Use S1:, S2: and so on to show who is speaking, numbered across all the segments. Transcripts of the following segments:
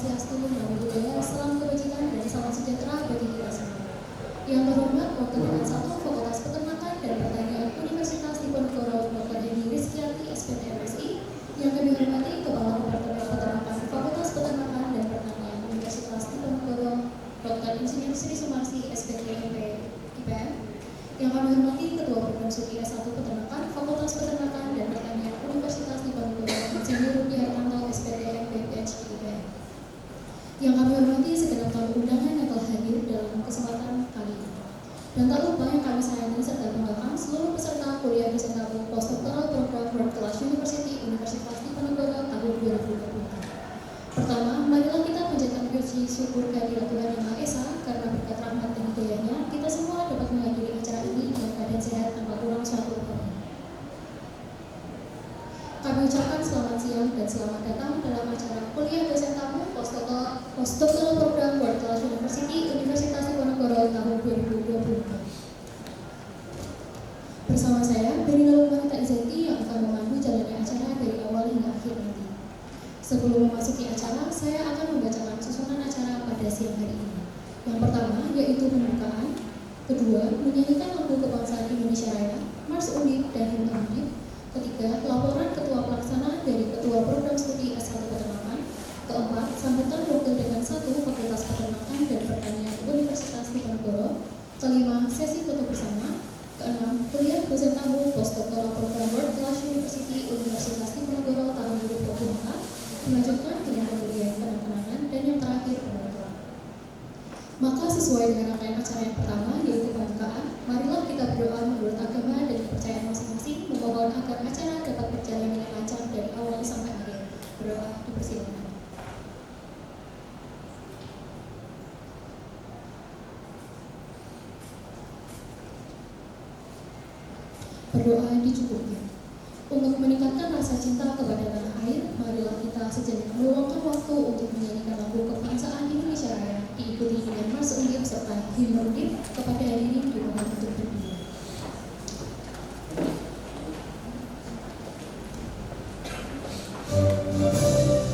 S1: Swastiastu, Namo Buddhaya, salam kebajikan dan salam sejahtera bagi kita semua. Yang terhormat Wakil Dekan 1 Fakultas Peternakan dan Pertanian Universitas Diponegoro Dr. Edi Rizkyati, SPT MSI. Yang kami hormati Kepala Departemen Peternakan Fakultas Peternakan dan Pertanian Universitas Diponegoro Dr. Insinyur Sri Sumarsi, SPT IPM. Yang kami hormati Ketua Program Studi S1 Peternakan Fakultas Peternakan dan Pertanian Universitas Diponegoro Insinyur Rudy Hartanto, SPT PhD IPM. Yang kami hormati segenap tamu undangan yang telah hadir dalam kesempatan kali ini. Dan tak lupa yang kami sayangi serta banggakan seluruh peserta kuliah dosen tamu postdoctoral program World Class University Universitas Diponegoro tahun 2024. Pertama, marilah kita panjatkan puji syukur kehadirat Tuhan Yang Maha Esa karena berkat rahmat dan hidayahnya kita semua dapat menghadiri acara ini dengan keadaan sehat tanpa kurang suatu apapun. Kami ucapkan selamat siang dan selamat datang dalam acara kuliah dosen tamu postdoctoral program World Class University Universitas Diponegoro tahun 2024. Bersama saya, Berina Lumanita Izeti yang akan memandu jalannya acara dari awal hingga akhir nanti. Sebelum memasuki acara, saya akan membacakan susunan acara pada siang hari ini. Yang pertama, yaitu pembukaan. Kedua, menyanyikan lagu kebangsaan Indonesia Raya, Mars Undip dan Himne Undip. Ketiga, laporan Ketua Pelaksana dari Ketua Program Studi S1 Peternakan. Keempat, sambutan Wakil Dekan 1 Fakultas Peternakan dan Pertanian Universitas Diponegoro. Kelima, sesi foto bersama. Keenam, kuliah dosen tamu postdoctoral program World Class University Universitas Diponegoro tahun 2024. Dilanjutkan dengan pemberian kenang-kenangan dan yang terakhir penutupan. Maka sesuai dengan rangkaian acara yang pertama yaitu pembukaan, marilah kita berdoa menurut agama dan kepercayaan masing-masing, memohon agar acara dapat berjalan dengan lancar dari awal sampai akhir. Berdoa, dipersilakan. Berdoa dicukupkan. Untuk meningkatkan rasa cinta kepada tanah air, marilah kita sejenak meluangkan waktu untuk menyanyikan lagu kebangsaan Indonesia Raya, diikuti dengan Mars Undip serta Himne Undip. Kepada hadirin dimohon untuk berdiri.
S2: Jadi baru itu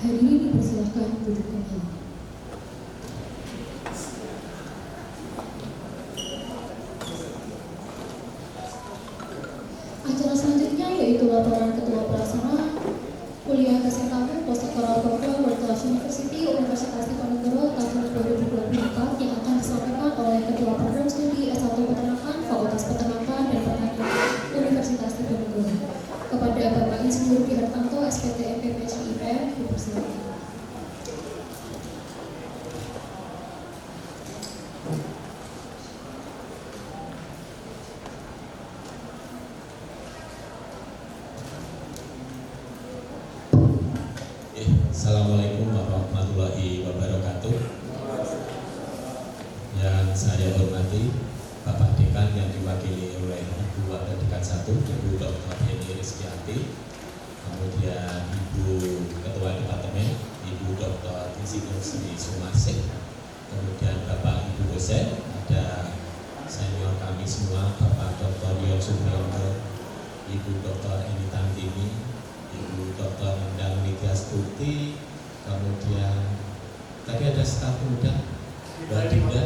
S1: Hadirin dipersilahkan duduk kembali. Acara selanjutnya yaitu laporan Ketua Pelaksana Kuliah Kesehatan Postdoktoral Program World Class University Universitas Diponegoro tahun 2024 yang akan disampaikan oleh Ketua Program Studi S1 Peternakan Fakultas Peternakan dan Pertanian Universitas Diponegoro. Kepada Bapak Insinyur Dwi Hartanto, SPT MPPSIP, dipersilakan.
S2: Assalamualaikum warahmatullahi wabarakatuh. Yang saya hormati Bapak Dekan yang diwakili oleh Ibu Wakil Dekan 1, Ibu Dr. Heni Rizkyati, kemudian Ibu Ketua Departemen, Ibu Dr. Insinyur Sri Sumarsih, kemudian Bapak Ibu dosen, ada senior kami semua, Bapak Dr. Yon Supriyono, Ibu Dr. Eni Tantini, Ibu Dr. Endang Nitya Stuti, kemudian tadi ada staf muda, Mbak Dinda,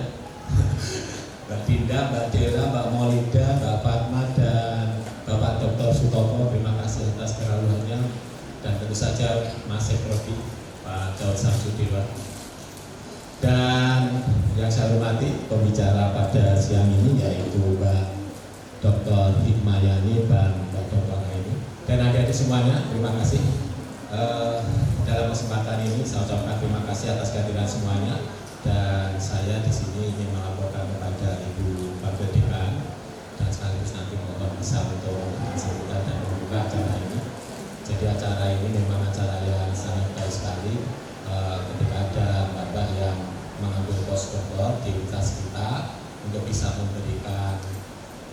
S2: Mbak Dinda, Mbak Dera, Mbak Maulida, Mbak Fatma, dan Bapak Dr. Sutopo. Terima kasih atas keraluannya, dan tentu saja Mas Sekrofi, Pak Daud Samsudewa. Dan yang saya hormati pembicara pada siang ini yaitu Mbak Dr. Hikmayani dan Mbak Dr. Aini. Dan adik-adik semuanya, terima kasih. Dalam kesempatan ini saya ucapkan terima kasih atas kehadiran semuanya, dan saya di sini ingin melaporkan kepada Ibu Wakil Dekan dan sekaligus nanti mohon bisa untuk sambutan dan membuka acara ini. Jadi acara ini memang acara yang sangat baik sekali ketika ada Bapak yang mengambil postdoktor di universitas kita untuk bisa memberikan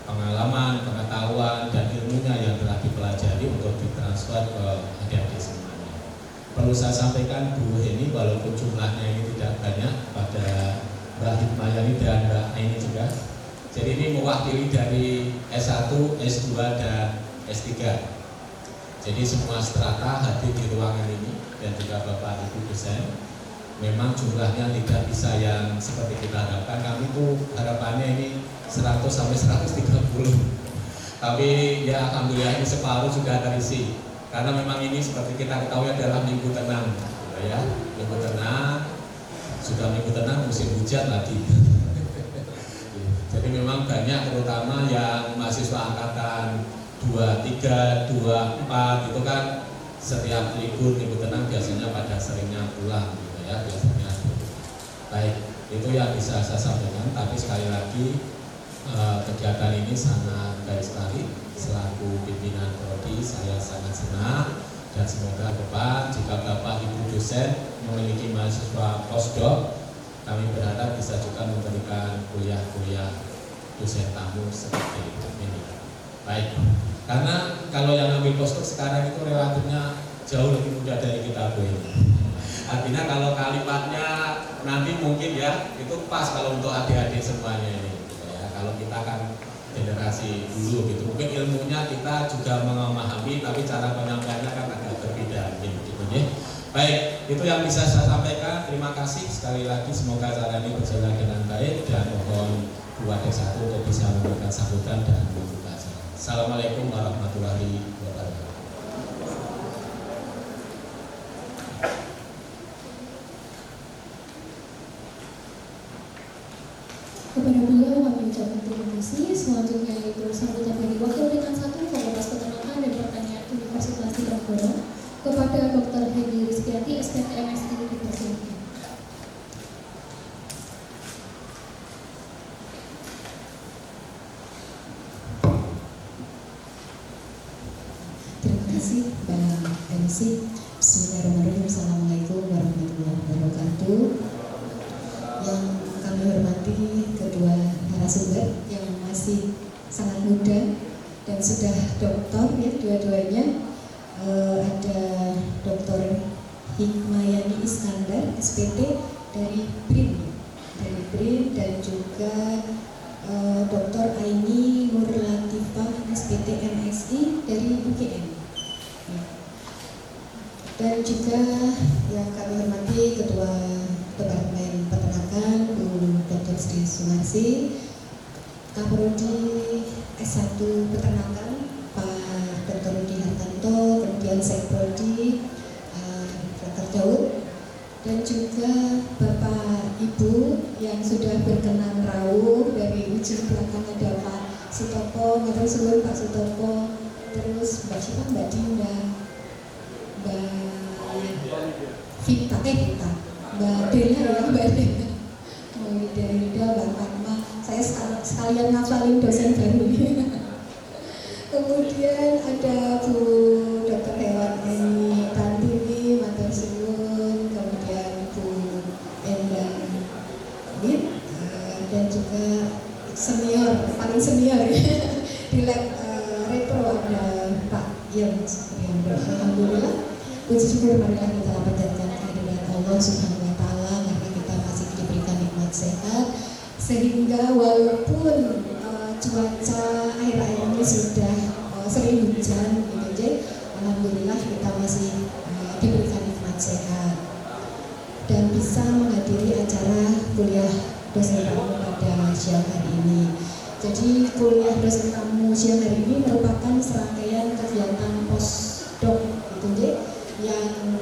S2: pengalaman, pengetahuan, dan ilmunya yang telah dipelajari untuk ditransfer ke adik-adik semuanya. Perlu saya sampaikan Bu Heni, walaupun jumlahnya ini tidak banyak pada Mbak Hikmayani dan Mbak Aini juga. Jadi ini mewakili dari S1, S2, dan S3. Jadi semua strata hadir di ruangan ini, dan juga Bapak Ibu dosen. Memang jumlahnya tidak bisa yang seperti kita harapkan. Kami itu harapannya ini 100 sampai 130. Tapi ya alhamdulillah ini separuh sudah terisi. Karena memang ini seperti kita ketahui adalah minggu tenang, ya. Minggu tenang, sudah minggu tenang musim hujan lagi. Jadi memang banyak, terutama yang mahasiswa angkatan 23, 24 itu kan setiap libur minggu tenang biasanya pada seringnya pulang. Ya, biasanya. Baik, itu yang bisa saya sampaikan. Tapi sekali lagi kegiatan ini sangat baik sekali. Selaku pimpinan prodi saya sangat senang, dan semoga ke depan jika Bapak Ibu dosen memiliki mahasiswa postdoc, kami berharap bisa juga memberikan kuliah-kuliah dosen tamu seperti ini. Baik, karena kalau yang ambil postdoc sekarang itu relatifnya jauh lebih muda dari kita Bu ini. Artinya kalau kalimatnya nanti mungkin ya itu pas kalau untuk adik-adik semuanya ini gitu ya. Kalau kita kan generasi dulu gitu, mungkin ilmunya kita juga memahami, tapi cara penyampaiannya kan agak berbeda gitu ya. Baik, itu yang bisa saya sampaikan. Terima kasih sekali lagi, semoga acara ini berjalan dengan baik, dan mohon Bu Wakil 1 untuk bisa memberikan sambutan dan membuka acara. Assalamualaikum warahmatullahi wabarakatuh.
S1: Kepada beliau kami ucapkan terima kasih. Selanjutnya yaitu sambutan dari Wakil Dekan 1 Fakultas Peternakan dan Pertanian Universitas Diponegoro kepada Dr. Heni Rizkyati, SPT MSI, dipersilakan.
S3: Terima kasih Pak MC. Bismillahirrahmanirrahim. Assalamualaikum warahmatullahi wabarakatuh. Yang kami hormati kedua narasumber yang masih sangat muda dan sudah doktor ya dua-duanya. Ada Dr. Hikmayani Iskandar SPT dari BRIN, dan juga Dr. Aini Nur Latifah SPT MSI dari UGM. Dan juga Yang kami hormati Ketua Departemen Peternakan Bu Dr. Sri Sumarsi, Kaprodi S1 Peternakan Pak Dr. Rudi Hartanto, kemudian Sekprodi Dr. Daud, dan juga Bapak Ibu yang sudah berkenan rawuh. Dari ujung belakang ada Pak Sutopo, Matur suwun Pak Sutopo, terus Mbak siapa, Mbak Dinda, Mbak Vita, Mbak Dela ya, Mbak Dela, Mbak Dela, Mbak Fatma. Saya sekalian ngafalin dosen baru. Kemudian ada Bu Dr. Hewan Eni Tantini, Matur suwun, kemudian Bu Endang Wit, dan juga senior, paling senior di lab retro ada Pak Ian Supriyanto. Alhamdulillah, puji syukur marilah kita panjatkan kehadirat Allah Subhanahu wa taala karena kita masih diberikan nikmat sehat, sehingga walaupun cuaca akhir-akhir ini sudah sering hujan gitu, alhamdulillah kita masih diberikan nikmat sehat dan bisa menghadiri acara kuliah dosen tamu pada siang hari ini. Jadi kuliah dosen tamu siang hari ini merupakan serangkaian kegiatan postdoc gitu, yang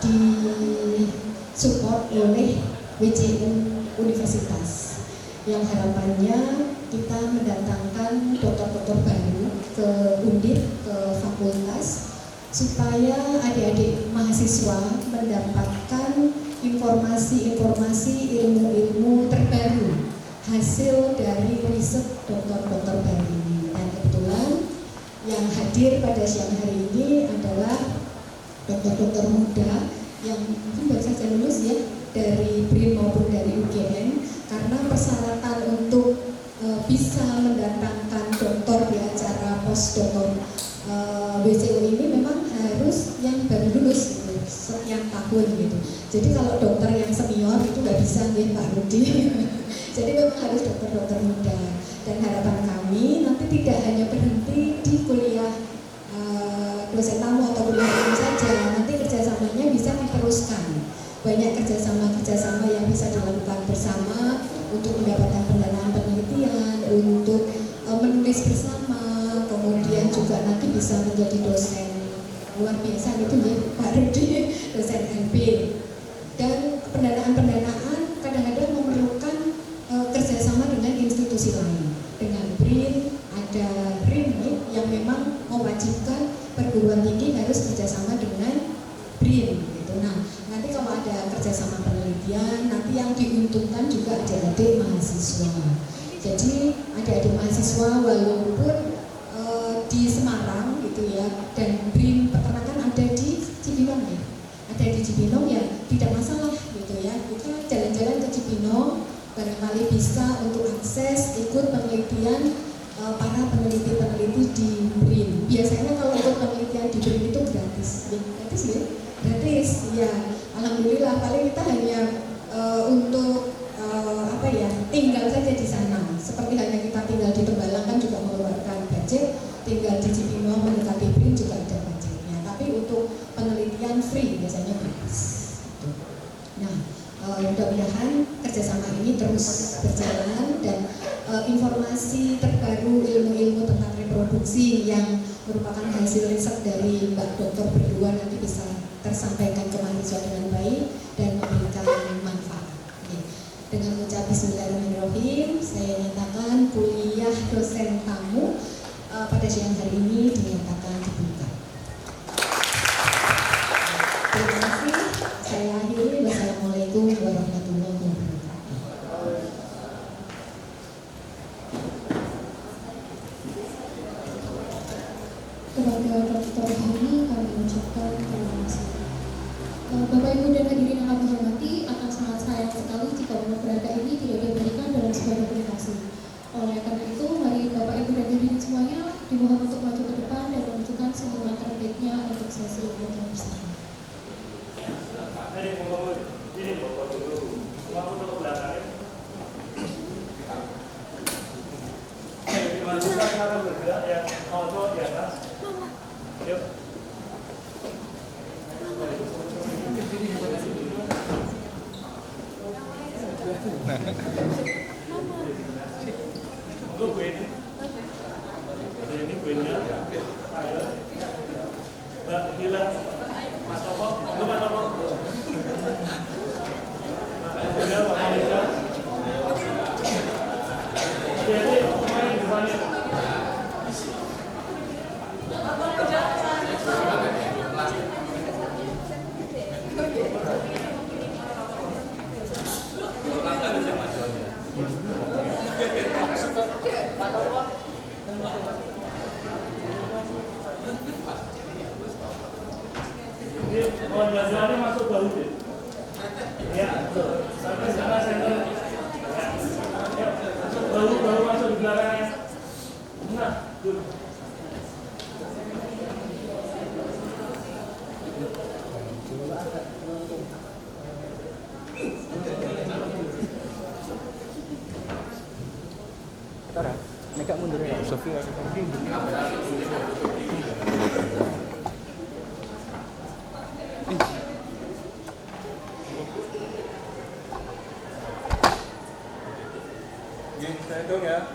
S3: disupport oleh WCU Universitas, yang harapannya kita mendatangkan dokter-dokter baru ke Undip, ke fakultas, supaya adik-adik mahasiswa mendapatkan informasi-informasi, ilmu-ilmu terbaru hasil dari riset dokter-dokter baru ini. Dan kebetulan yang hadir pada siang hari ini adalah dokter-dokter muda yang mungkin baru saja lulus ya, dari BRIN maupun dari UGM, karena persyaratan untuk bisa mendatangkan dokter di acara postdoktor WCU ini memang harus yang baru lulus gitu, sekian tahun gitu. Jadi kalau dokter yang senior itu nggak bisa nih Pak Rudi. Jadi memang harus dokter-dokter muda. Dan harapan kami nanti tidak hanya berhenti di kuliah dosen tamu atau kuliah umum saja, nanti kerjasamanya bisa diteruskan. Banyak kerjasama yang bisa dilakukan bersama untuk mendapatkan pendanaan penelitian, untuk menulis bersama, kemudian juga nanti bisa menjadi dosen luar biasa gitu ya Pak Rudi, dosen LB. Dan pendanaan kadang-kadang memerlukan kerjasama dengan institusi lain, dengan BRIN, ada RIN yang memang mewajibkan perguruan tinggi harus kerjasama dengan BRIN gitu. Nah, nanti kalau ada kerjasama penelitian, nanti yang diuntungkan juga adik-adik mahasiswa. Jadi adik-adik mahasiswa walaupun di Semarang gitu ya, dan BRIN peternakan ada di Cibinong ya, ada di Cibinong ya, tidak masalah gitu ya. Kita jalan-jalan ke Cibinong, barangkali bisa untuk akses ikut penelitian para peneliti-peneliti di BRIN. Biasanya kalau ikut penelitian di BRIN itu gratis ya, gratis ya. Alhamdulillah, paling kita hanya untuk tinggal saja di sana. Seperti hanya kita tinggal di Tembalang kan juga mengeluarkan budget, tinggal di Cibinong mendekati BRIN juga ada budgetnya. Tapi untuk penelitian free biasanya gratis. Nah, mudah-mudahan kerjasama ini terus berjalan dan informasi terbaru, ilmu-ilmu tentang reproduksi yang merupakan hasil riset dari Mbak Dokter berdua nanti bisa tersampaikan ke mahasiswa dengan baik dan memberikan manfaat. Oke. Dengan mengucap bismillahirrahmanirrahim, saya nyatakan kuliah dosen tamu pada siang hari ini dinyatakan dibuka. Terima kasih. Saya akhiri. Wassalamualaikum warahmatullahi wabarakatuh.
S1: Kepada Dr. Hani kami ucapkan terima kasih. Bapak Ibu dan hadirin yang kami hormati, akan sangat sayang sekali jika Bapak berada ini tidak diberikan dalam sebuah aplikasi. Oleh karena itu, mari Bapak Ibu dan hadirin semuanya dimohon untuk maju ke depan dan menunjukkan seniman terbaiknya untuk sesi foto bersama.
S4: Ini foto dulu, semua foto ke belakang ya. Dimasukkan cara bergerak ya, foto di atas. Yuk. Alhamdulillah. Mas Toto, itu Mas Toto. Alhamdulillah, Pak Malaysia. Jadi, kemarin gimana? Ini mohon jalannya masuk bahu deh. Ya, sampai sana center. Ya, masuk bahu masuk di belakangnya. Nah, dulu.
S5: Mereka mundur ya, Sofi
S6: Gini, saya hitung ya.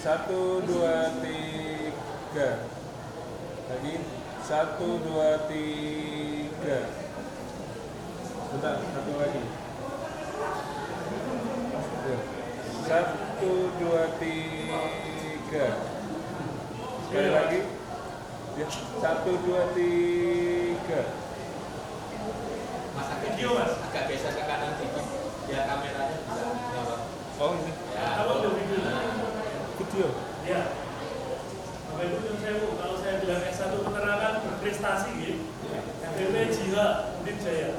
S6: 1, 2, 3. Lagi. 1, 2, 3. Bentar, satu lagi. 1, 2, 3. Sekali lagi. Ya, 1, 2, 3.
S2: Mas agak
S4: Video, Mas.
S2: agak geser ke kanan dikit. Ya kameranya bisa nyala.
S6: Oh, ini
S2: Ya.
S4: Apa tuh video?
S6: video.
S4: Ya. Apa itu yang saya kalau saya bilang S1 penerangan berprestasi gitu. FPP Jihad Undip Jaya.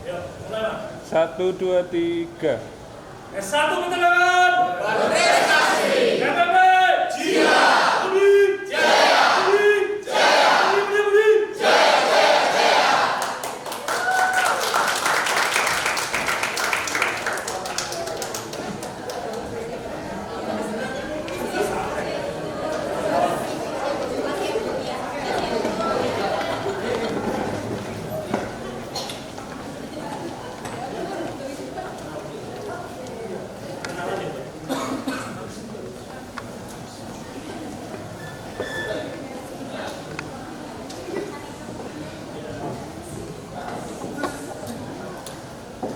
S4: Ya, mulai Mas.
S6: 1, 2, 3.
S4: S1 penerangan berprestasi. FPP Jihad Undip Jaya. Undip Jaya. Undip Jaya.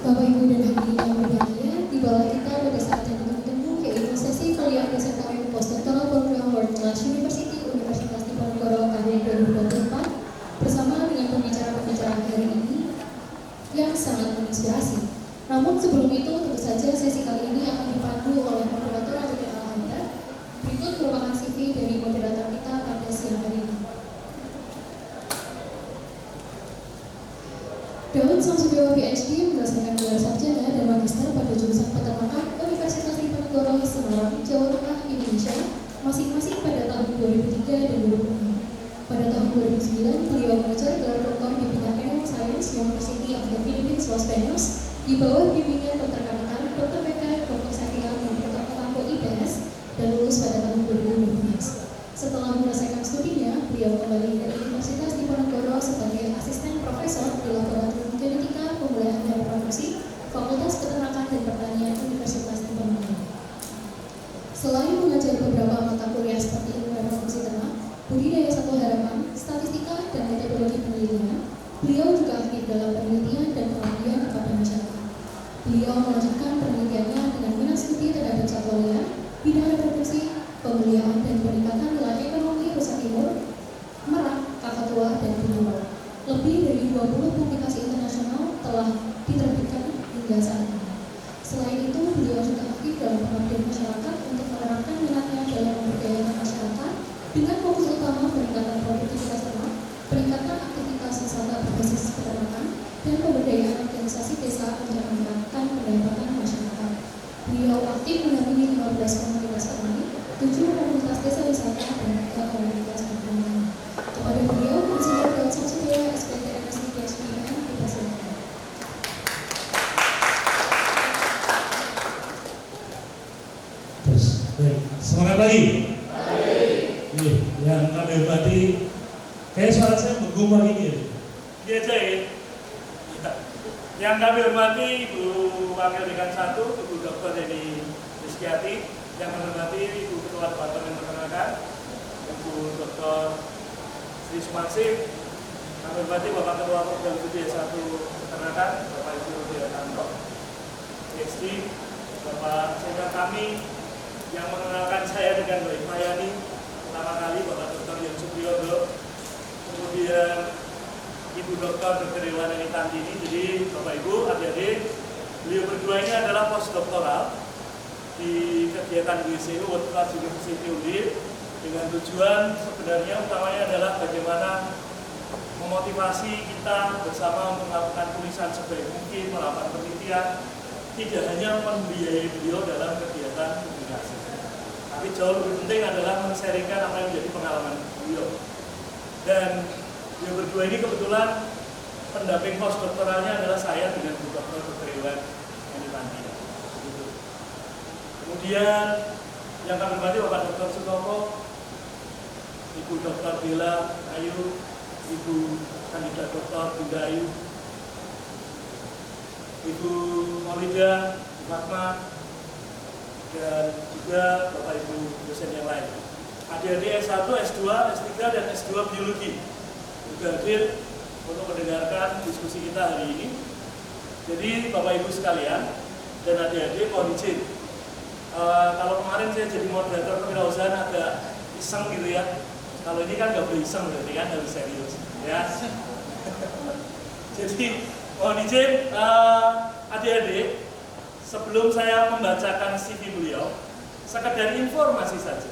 S1: Bapak Ibu dan hadirin yang berbahagia, di bawah kita pada saat yang ditunggu yaitu sesi kuliah SMKM Postdoctoral Program World Class University Universitas Diponegoro tahun 2024 bersama dengan pembicara-pembicara hari ini yang sangat menginspirasi. Namun sebelum itu tentu saja sesi kali ini akan dipandu oleh moderator Aditi Alhamda. Berikut merupakan CV dari moderator kita pada siang hari ini. Daud Samsudiono PhD berdasarkan gelar sarjana dan magister pada jurusan peternakan Universitas Diponegoro Semarang, Jawa Tengah, Indonesia, masing-masing pada tahun 2003 dan 2006. Pada tahun 2009, beliau mengejar gelar doktor di bidang Animal Science University of the Philippines, Los Baños, di bawah bimbingan peternakan Dr. PK, Dr. Setia, dan Dr. Otampo IPS, dan lulus pada tahun 2012. Setelah menyelesaikan studinya, beliau kembali dari Universitas Diponegoro sebagai asisten profesor di Laboratorium Genetika Pemeliharaan dan Reproduksi Fakultas Peternakan dan Pertanian Universitas Diponegoro. Selain mengajar beberapa mata kuliah seperti ilmu reproduksi ternak, budidaya satwa harapan, statistika, dan metodologi penelitian, beliau juga aktif dalam penelitian dan pengabdian kepada masyarakat. Beliau melanjutkan penelitiannya dengan minat studi terhadap satwa liar, bidang reproduksi, pemeliharaan dan peningkatan nilai ekonomi Nusa Timur, Merak, Kakatua, dan Timur. Lebih dari 20 publikasi internasional telah diterbitkan hingga saat ini. Selain itu, beliau juga aktif dalam pengabdian masyarakat untuk menerapkan minatnya dalam memberdayakan masyarakat dengan fokus utama peningkatan produktivitas ternak, peningkatan aktivitas wisata berbasis peternakan, dan pemberdayaan organisasi desa untuk meningkatkan pendapatan masyarakat. Beliau aktif mendampingi 15 komunitas petani, 7 komunitas desa wisata, dan 3 komunitas pertanian. Kepada beliau, Insinyur Daud Samsudiono SPT MSc PhD dipersilakan.
S7: Terus, baik, semangat lagi. Yang kami hormati, kayak suara saya menggumam ini.
S4: Ini aja ya. Yang kami hormati Ibu Wakil Dekan 1, Ibu Dr. Deni Rizkyati, yang kami hormati Ibu Ketua Departemen Peternakan, Ibu Dr. Sri Sumarsih, Kami hormati Bapak Ketua Program Studi S1 Peternakan, Bapak Ibu Rudi Hartanto, PhD, Bapak senior kami yang mengenalkan saya dengan Mbak Hikmayani pertama kali, Bapak Dr. Yon Supriyodo, kemudian Ibu Dr. Iwan Tandini. Jadi Bapak Ibu, adik-adik, beliau berdua ini adalah postdoktoral di kegiatan WCU World Class University Undip dengan tujuan sebenarnya utamanya adalah bagaimana memotivasi kita bersama untuk melakukan tulisan sebaik mungkin, melakukan penelitian, tidak hanya membiayai beliau dalam kegiatan publikasi, tapi jauh lebih penting adalah men-sharingkan apa yang menjadi pengalaman beliau. Dan beliau berdua ini kebetulan pendamping postdoktoralnya adalah saya dengan Bu Dr. Iwan Tandini. Kemudian yang kami hormati Bapak Dr. Sutopo, Ibu Dr. Bella Ayu, Ibu Kandidat Dr. Bunda Ayu, Ibu Maulida Fatma, dan juga Bapak Ibu dosen yang lain. Adik-adik S1, S2, S3, dan S2 Biologi juga hadir untuk mendengarkan diskusi kita hari ini. Jadi Bapak Ibu sekalian dan adik-adik, mohon izin. Kalau kemarin saya jadi moderator kewirausahaan agak iseng gitu ya. Kalau ini kan nggak boleh iseng berarti kan harus serius ya. Jadi mohon izin adik-adik, sebelum saya membacakan CV beliau, sekedar informasi saja.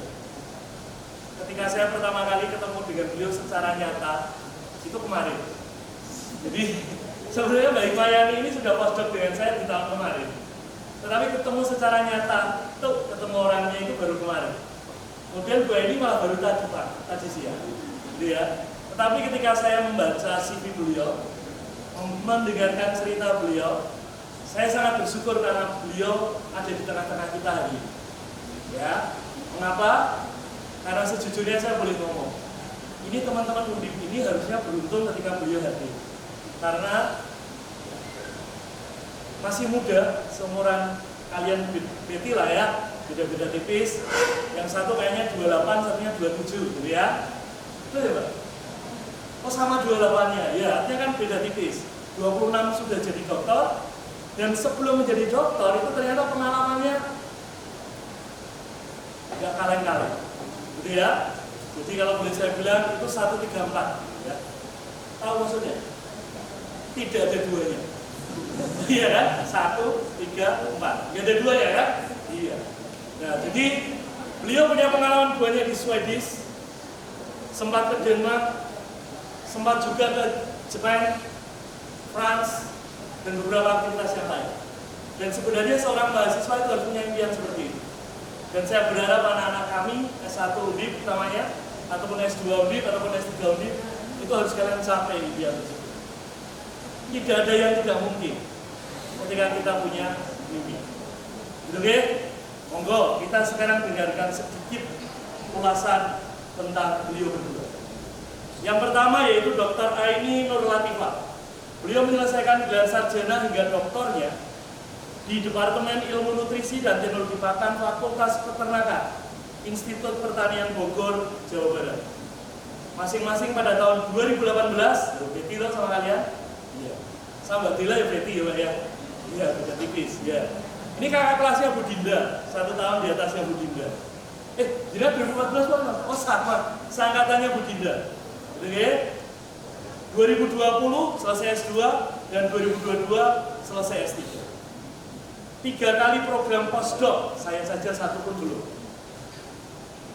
S4: Ketika saya pertama kali ketemu dengan beliau secara nyata, itu kemarin. Jadi sebenarnya Mbak Hikmayani ini sudah postdoc dengan saya di tahun kemarin. Tetapi ketemu secara nyata, tuh ketemu orangnya itu baru kemarin. Kemudian gue ini malah baru tadi siang. Gitu ya. Tetapi ketika saya membaca CV beliau, mendengarkan cerita beliau, saya sangat bersyukur karena beliau ada di tengah-tengah kita hari ini. Ya, mengapa? Karena sejujurnya saya boleh ngomong, ini teman-teman Undip ini harusnya beruntung ketika beliau hadir. Karena masih muda, seumuran kalian beti lah ya, beda-beda tipis. Yang satu kayaknya 28, satunya 27 gitu ya. Betul ya Pak? Oh sama 28-nya, ya artinya kan beda tipis. 26 sudah jadi dokter, dan sebelum menjadi dokter itu ternyata pengalamannya nggak kaleng-kaleng, gitu ya. Jadi kalau boleh saya bilang itu 134, ya. Tahu maksudnya? Tidak ada duanya. Iya kan? 1, 3, 4. Nggak ada dua ya kan? Iya. Nah jadi beliau punya pengalaman banyak di Swedish, sempat ke Denmark, sempat juga ke Jepang, France, dan beberapa aktivitas yang lain. Dan sebenarnya seorang mahasiswa itu harus punya impian seperti itu. Dan saya berharap anak-anak kami S1 Undip namanya, ataupun S2 Undip, ataupun S3 Undip, itu harus kalian capai impian tersebut. Tidak ada yang tidak mungkin ketika kita punya mimpi. Oke? Monggo kita sekarang dengarkan sedikit ulasan tentang beliau berdua. Yang pertama yaitu Dr. Aini Nur Latifah. Beliau menyelesaikan gelar sarjana hingga doktornya di Departemen Ilmu Nutrisi dan Teknologi Pakan Fakultas Peternakan Institut Pertanian Bogor, Jawa Barat. Masing-masing pada tahun 2018, Beti loh sama kalian? Iya. Sama Dila ya Beti ya Pak ya? Iya, beda tipis ya. Ini kakak kelasnya Bu Dinda, 1 tahun di atasnya Bu Dinda. Dinda 2014 mana? Oh sama, seangkatannya Bu Dinda. Oke? 2020 selesai S2 dan 2022 selesai S3. 3 kali program postdoc, saya saja 1 pun belum.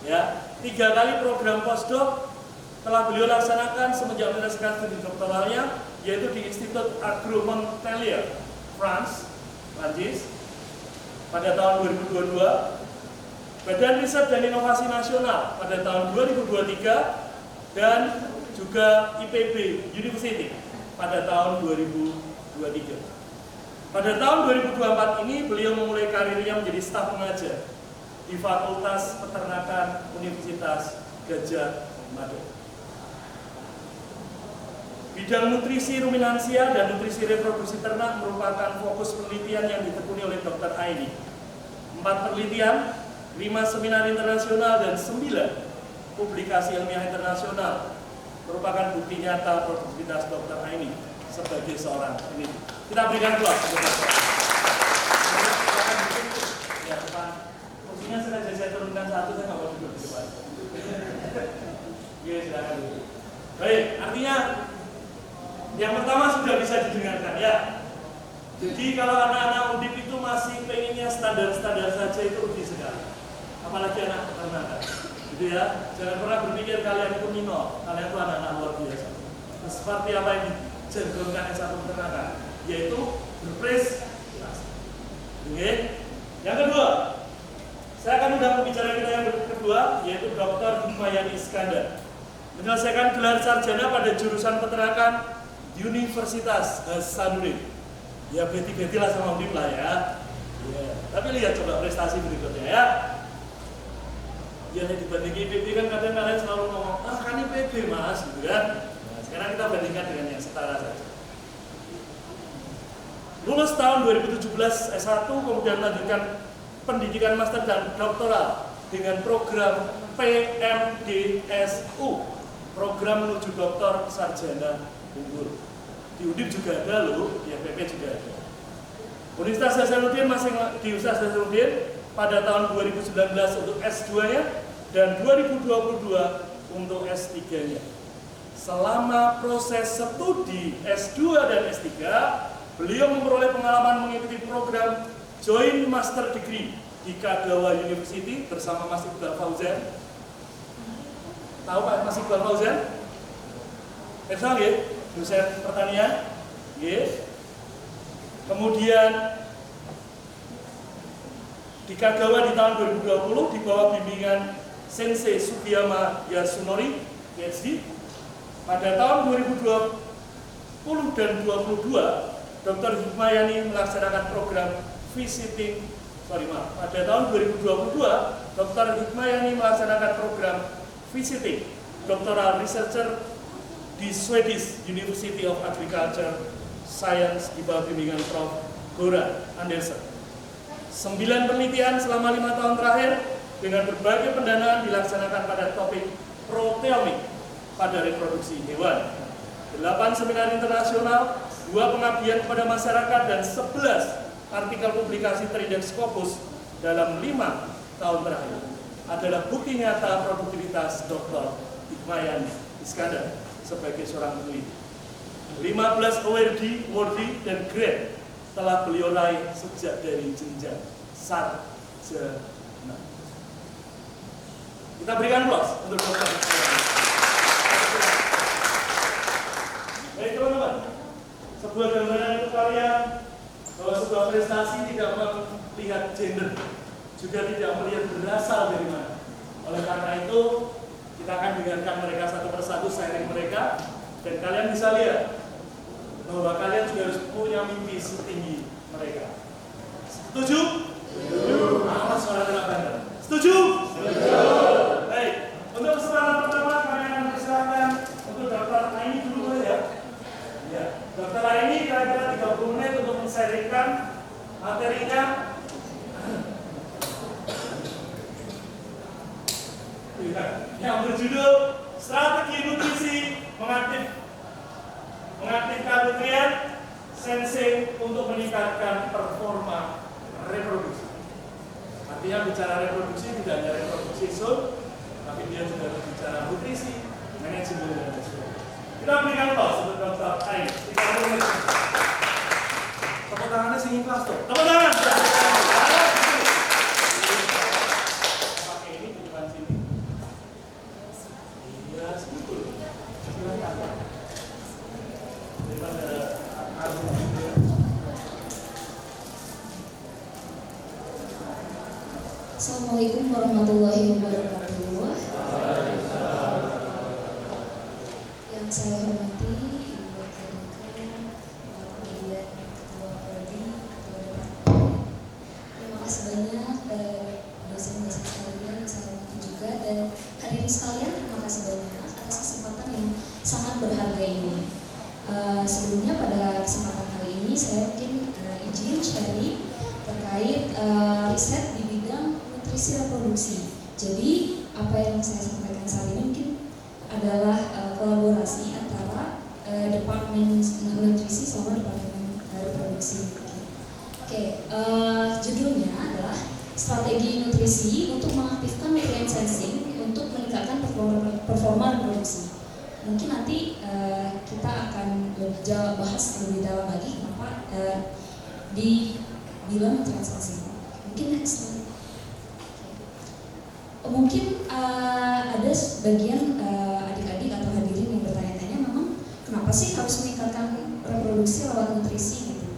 S4: Ya, 3 kali program postdoc telah beliau laksanakan semenjak menyelesaikan studi doktoralnya, yaitu di Institut Agro Montpellier, France, Prancis, pada tahun 2022, Badan Riset dan Inovasi Nasional pada tahun 2023, dan juga IPB University pada tahun 2023. Pada tahun 2024 ini beliau memulai karirnya menjadi staf pengajar di Fakultas Peternakan Universitas Gadjah Mada. Bidang nutrisi ruminansia dan nutrisi reproduksi ternak merupakan fokus penelitian yang ditekuni oleh Dr. Aini. 4 penelitian, 5 seminar internasional, dan 9 publikasi ilmiah internasional merupakan bukti nyata produktivitas Dr. Aini sebagai seorang peneliti. Kita berikan aplaus. Ya, depan. Kursinya sengaja saya turunkan satu, saya nggak mau duduk di depan. Oke, silakan. Baik, artinya yang pertama sudah bisa didengarkan ya. Jadi kalau anak-anak undip itu masih pengennya standar-standar saja itu rugi sekali. Apalagi anak peternakan. Gitu ya. Jangan pernah berpikir kalian itu minor, kalian itu anak-anak luar biasa. Nah, seperti apa yang dijargonkan S1 peternakan, yaitu berprestasi. Oke. Yang kedua, saya akan undang pembicara kita yang kedua, yaitu Dr. Hikmayani Iskandar, menyelesaikan gelar sarjana pada jurusan peternakan Universitas Hasanuddin. Ya beti-beti lah sama Undip lah ya. Tapi lihat coba prestasi berikutnya ya. Ya dibanding IPB kan kadang kalian selalu ngomong, kan IPB mas, gitu kan. Nah, sekarang kita bandingkan dengan yang setara saja. Lulus tahun 2017 S1, kemudian melanjutkan pendidikan master dan doktoral dengan program PMDSU, program menuju doktor sarjana unggul. Di Undip juga ada loh, di FPP juga ada. Universitas Hasanuddin masih di Universitas Hasanuddin pada tahun 2019 untuk S2-nya dan 2022 untuk S3-nya. Selama proses studi S2 dan S3, beliau memperoleh pengalaman mengikuti program Joint Master Degree di Kagawa University bersama Mas Iqbal Fauzan. Tahu Pak Mas Iqbal Fauzan? Tahu ya? Dosen pertanian. Kemudian di Kagawa di tahun 2020 di bawah bimbingan Sensei Sugiyama Yasunori, PhD. Pada tahun 2020 dan 2022, Dr. Hikmayani melaksanakan program pada tahun 2022, Dr. Hikmayani melaksanakan program visiting doctoral researcher di Swedish University of Agriculture Science di bawah bimbingan Prof. Goran Andersen. 9 penelitian selama 5 tahun terakhir dengan berbagai pendanaan dilaksanakan pada topik proteomik pada reproduksi hewan. 8 seminar internasional, 2 pengabdian kepada masyarakat, dan 11 artikel publikasi terindeks Scopus dalam 5 tahun terakhir adalah bukti nyata produktivitas Dr. Hikmayani Iskandar sebagai seorang peneliti. 15 award dan grade telah beliau raih sejak dari jenjang sarjana. Kita berikan aplaus untuk Dr. Hikmayani. Baik teman-teman, sebuah gambaran untuk kalian bahwa sebuah prestasi tidak melihat gender, juga tidak melihat berasal dari mana. Oleh karena itu, kita akan dengarkan mereka satu persatu, sharing mereka, dan kalian bisa lihat bahwa kalian juga harus punya mimpi setinggi mereka. Setuju? Setuju. Awas suara anak bandar. Setuju? Setuju. Baik, untuk kesempatan pertama kami akan persilakan untuk Dr. Aini dulu ya. Ya, Dr. Aini kira-kira 30 menit untuk men-sharingkan materinya. Yang berjudul Strategi Nutrisi Mengaktifkan nutrien sensing untuk meningkatkan performa reproduksi. Artinya bicara reproduksi tidak hanya reproduksi sum, tapi dia juga bicara nutrisi, manajemen dan sebagainya. Kita berikan aplaus untuk Dr. Aini. Tepuk tangannya sing ikhlas tuh. Tepuk tangan. Pakai ini di depan sini. Iya, betul. Silakan.
S1: Assalamualaikum warahmatullahi wabarakatuh. Yang saya hormati Ibu Dekan, kemudian Ketua Prodi, Ketua Departemen. Terima kasih banyak dosen-dosen sekalian yang saya hormati juga, dan hadirin sekalian, terima kasih banyak atas kesempatan yang sangat berharga ini. Sebelumnya pada kesempatan kali ini saya mungkin izin sharing terkait riset di bidang nutrisi reproduksi. Jadi apa yang saya sampaikan saat ini mungkin
S8: adalah kolaborasi antara Departemen Nutrisi sama Departemen Reproduksi. Oke, judulnya adalah Strategi Nutrisi untuk mengaktifkan nutrient sensing untuk meningkatkan performa reproduksi. Mungkin nanti kita akan bahas lebih dalam lagi kenapa dibilang nutrient sensing. Mungkin next slide. Mungkin ada sebagian adik-adik atau hadirin yang bertanya-tanya memang kenapa sih harus meningkatkan reproduksi lewat nutrisi gitu.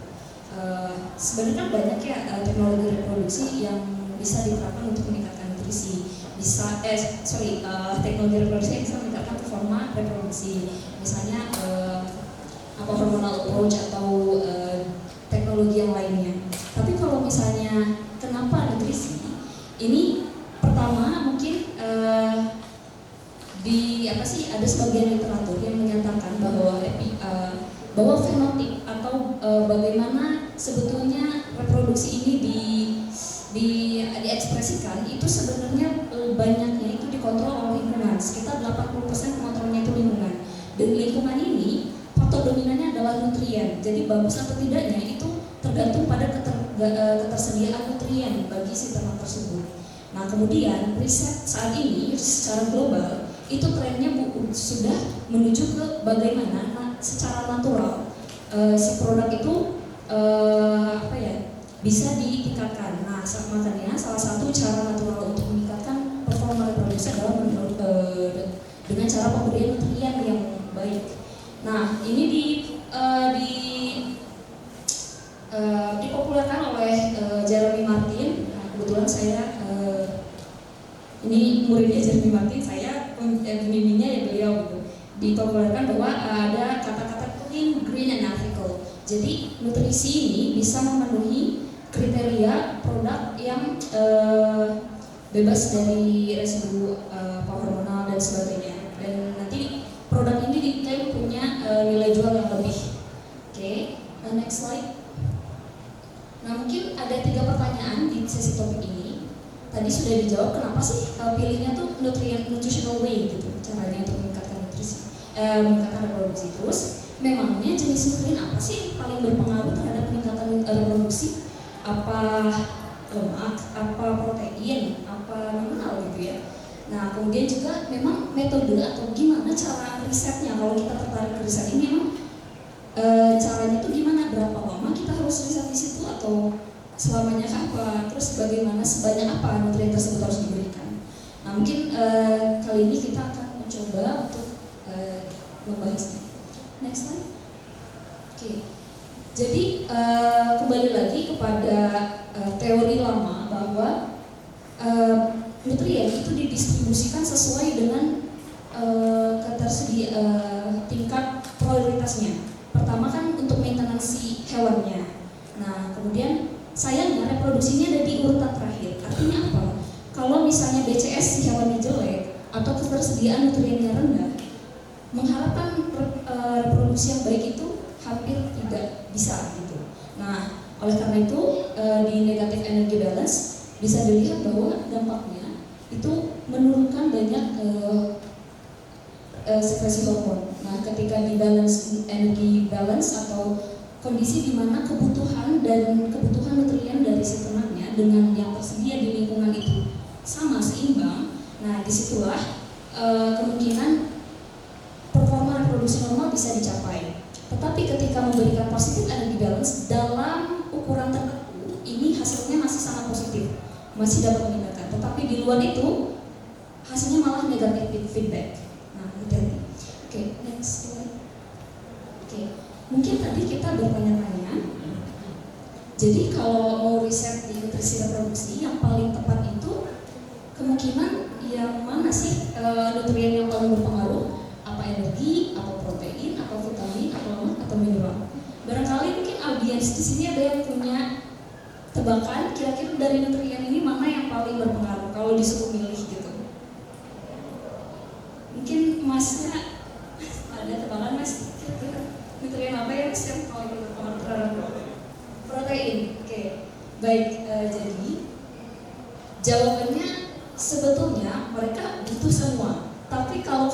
S8: Sebenarnya banyak ya teknologi reproduksi yang bisa diterapkan untuk meningkatkan nutrisi. Teknologi reproduksi yang bisa meningkatkan performa reproduksi. Misalnya hormonal approach atau teknologi yang lainnya. Tapi kalau misalnya kenapa nutrisi? Ini pertama mungkin ada sebagian literatur yang menyatakan bahwa fenotip atau bagaimana sebetulnya reproduksi ini diekspresikan itu sebenarnya banyaknya itu dikontrol oleh lingkungan. Sekitar 80% kontrolnya itu lingkungan. Dan lingkungan ini faktor dominannya adalah nutrien. Jadi bagus atau tidaknya itu tergantung pada ketersediaan nutrien bagi si ternak tersebut. Nah kemudian riset saat ini secara global itu trennya sudah menuju ke bagaimana secara natural si produk itu bisa ditingkatkan. Nah makanya salah satu cara natural untuk meningkatkan performa reproduksi adalah dengan cara pemberian nutrien yang baik. Nah ini dipopulerkan oleh Jeremy Martin. Nah, kebetulan saya ini muridnya Jeremy Martin, saya pembimbingnya ya beliau gitu. Dipopulerkan bahwa ada kata-kata clean, green, and ethical. Jadi nutrisi ini bisa memenuhi kriteria produk yang bebas dari residu hormonal dan sebagainya. Dan nanti produk ini diklaim punya nilai jual yang lebih. Oke, next slide. Nah mungkin ada 3 pertanyaan di sesi topik ini. Tadi sudah dijawab kenapa sih pilihnya tuh nutritional way gitu caranya untuk meningkatkan nutrisi, meningkatkan reproduksi. Terus memangnya jenis nutrien apa sih yang paling berpengaruh terhadap peningkatan reproduksi? Apa lemak, apa protein, apa mineral gitu ya. Nah kemudian juga memang metode atau gimana cara risetnya. Kalau kita tertarik ke riset ini memang caranya itu gimana, berapa lama kita harus riset di situ atau selamanya apa, terus bagaimana sebanyak apa nutrien tersebut harus diberikan. Nah mungkin kali ini kita akan mencoba untuk membahasnya. Next slide. Oke. Jadi kembali lagi kepada teori lama bahwa nutrien itu didistribusikan sesuai dengan tingkat prioritasnya. Pertama kan untuk maintenance si hewannya. Nah kemudian sayangnya reproduksinya ada di urutan terakhir. Artinya apa? Kalau misalnya BCS si hewannya jelek atau ketersediaan nutriennya rendah, mengharapkan reproduksi yang baik itu hampir tidak bisa gitu. Nah oleh karena itu di negative energy balance bisa dilihat bahwa dampaknya itu menurunkan banyak sekresi hormon. Nah ketika di energy balance atau kondisi di mana kebutuhan nutrien dari si ternaknya dengan yang tersedia di lingkungan itu sama seimbang. Nah disitulah kemungkinan performa reproduksi normal bisa dicapai. Tetapi ketika memberikan positif energy balance dalam ukuran tertentu, ini hasilnya masih sangat positif, masih dapat meningkatkan. Tetapi di luar itu hasilnya malah negatif feedback. Nah hati-hati. Oke, next slide. Oke. Mungkin tadi kita bertanya-tanya, jadi kalau mau riset di nutrisi reproduksi yang paling tepat itu kemungkinan yang mana sih nutrien yang paling berpengaruh? Apa energi, apa protein, apa vitamin, apa lemak, atau mineral? Barangkali mungkin audiens di sini ada yang punya tebakan kira-kira dari nutrien ini mana yang paling berpengaruh kalau disuruh milih gitu. Mungkin masnya ada tebakan mas? Kira-kira nutrien apa ya yang paling berpengaruh terhadap protein? Oke, baik. Jadi jawabannya sebetulnya mereka butuh semua. Tapi kalau